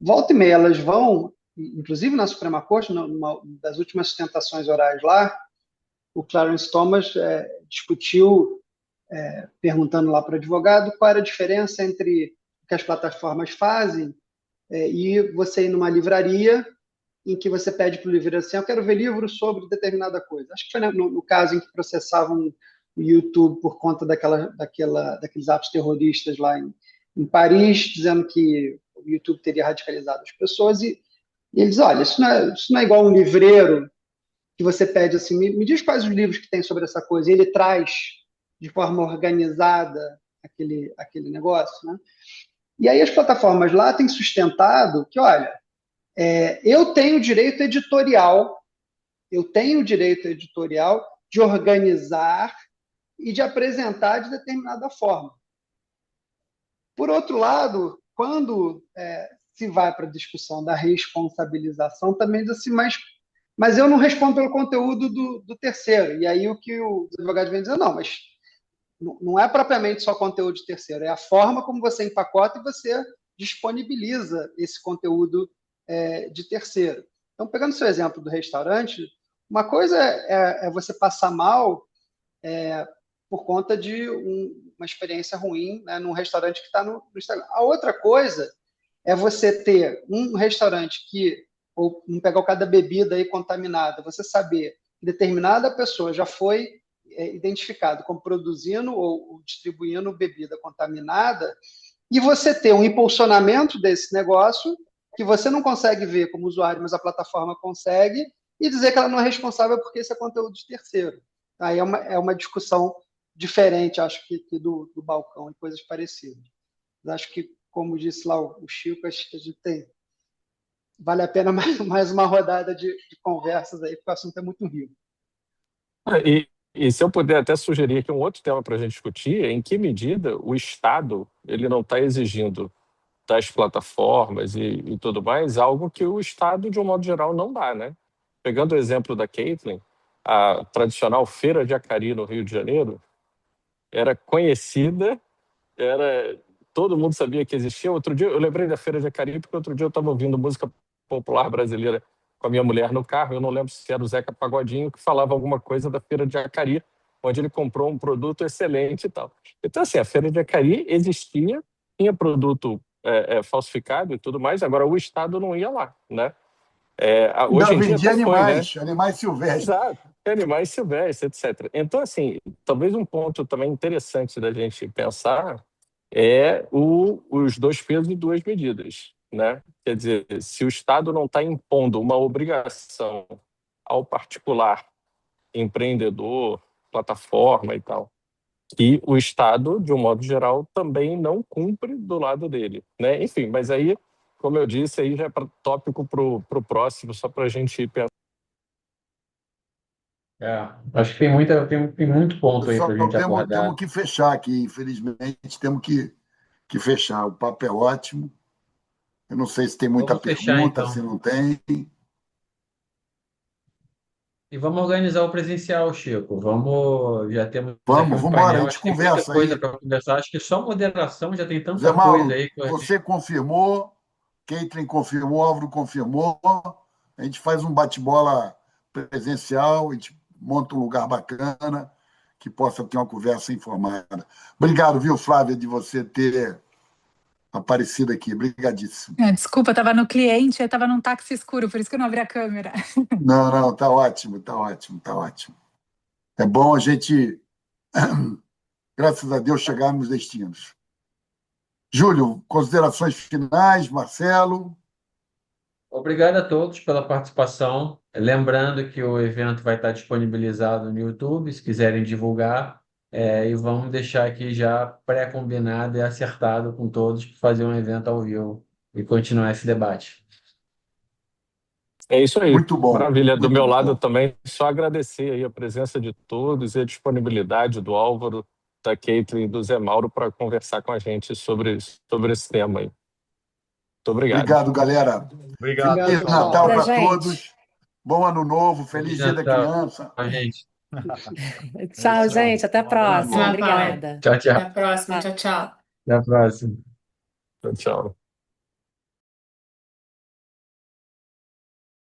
volta e meia elas vão, inclusive na Suprema Corte, numa das últimas sustentações orais lá, o Clarence Thomas discutiu, perguntando lá para o advogado qual era a diferença entre o que as plataformas fazem e você ir numa livraria em que você pede para o livreiro assim, eu quero ver livros sobre determinada coisa. Acho que foi no caso em que processavam o YouTube por conta daqueles atos terroristas lá em Paris, dizendo que o YouTube teria radicalizado as pessoas, e eles, olha, isso não é igual um livreiro que você pede assim, me diz quais os livros que tem sobre essa coisa, e ele traz de forma organizada aquele negócio, né? E aí as plataformas lá têm sustentado que, olha, eu tenho direito editorial, de organizar e de apresentar de determinada forma. Por outro lado, quando se vai para a discussão da responsabilização, também diz assim, mas eu não respondo pelo conteúdo do terceiro. E aí o que os advogados vêm dizer, não, mas não é propriamente só conteúdo de terceiro, é a forma como você empacota e você disponibiliza esse conteúdo de terceiro. Então, pegando o seu exemplo do restaurante, uma coisa é você passar mal por conta de uma experiência ruim, né, num restaurante que está no Instagram. A outra coisa é você ter um restaurante ou não pegar cada bebida aí contaminada, você saber que determinada pessoa já foi identificado como produzindo ou distribuindo bebida contaminada, e você ter um impulsionamento desse negócio que você não consegue ver como usuário, mas a plataforma consegue, e dizer que ela não é responsável porque esse é conteúdo de terceiro. Aí é uma discussão diferente, acho que do balcão e coisas parecidas. Mas acho que, como disse lá o Chico, acho que a gente vale a pena mais uma rodada de conversas aí, porque o assunto é muito rico. E se eu puder até sugerir aqui um outro tema para a gente discutir, é em que medida o Estado ele não está exigindo das plataformas e tudo mais, algo que o Estado, de um modo geral, não dá, né? Pegando o exemplo da Caitlin, a tradicional Feira de Acari no Rio de Janeiro era conhecida, todo mundo sabia que existia. Outro dia, eu lembrei da Feira de Acari porque outro dia eu estava ouvindo música popular brasileira com a minha mulher no carro, eu não lembro se era o Zeca Pagodinho que falava alguma coisa da Feira de Acari, onde ele comprou um produto excelente e tal. Então, assim, a Feira de Acari existia, tinha produto falsificado e tudo mais, agora o Estado não ia lá, né? Hoje Ainda em dia vendia até foi, né? animais silvestres. Exato, animais silvestres, etc. Então, assim, talvez um ponto também interessante da gente pensar é os dois pesos e duas medidas, né? Quer dizer, se o Estado não está impondo uma obrigação ao particular, empreendedor, plataforma e tal, que o Estado, de um modo geral, também não cumpre do lado dele, né? Enfim, mas aí, como eu disse, aí já é tópico para o próximo, só para a gente pensar. Acho que tem muito ponto aí para Pessoal, a gente temos abordar. que fechar aqui, infelizmente, temos que fechar. O papo é ótimo. Eu não sei se tem muita Vamos fechar, pergunta, então. se não tem. E vamos organizar o presencial, Chico. Já temos aqui Vamos um embora, a painel, gente acho que tem muita conversa coisa aí. para conversar. Acho que só moderação já tem Zé tanta coisa Mauro, aí que a gente... você confirmou, Caitlin confirmou, Álvaro confirmou. A gente faz um bate-bola presencial, a gente monta um lugar bacana que possa ter uma conversa informada. Obrigado, viu, Flávia, de você ter aparecido aqui. Obrigadíssimo. Desculpa, eu estava no cliente, eu estava num táxi escuro, por isso que eu não abri a câmera. Não, tá ótimo, tá ótimo, tá ótimo. É bom a gente, graças a Deus, chegar nos destinos. Júlio, considerações finais, Marcelo. Obrigado a todos pela participação. Lembrando que o evento vai estar disponibilizado no YouTube, se quiserem divulgar. E vamos deixar aqui já pré-combinado e acertado com todos para fazer um evento ao vivo e continuar esse debate. É isso aí. Muito bom. Maravilha. Do Muito meu bom. lado também, só agradecer aí a presença de todos e a disponibilidade do Álvaro, da Caitlin e do Zé Mauro para conversar com a gente sobre esse tema aí. Muito obrigado. Obrigado, galera. Obrigado, Feliz pessoal. Natal Pra para gente. todos. Bom ano novo. Feliz Dia da Natal, Criança. gente. Tchau, gente. Até a próxima. Tchau, pai. Obrigada. Tchau, tchau. Até a próxima. Tchau, tchau. Até a próxima. Tchau.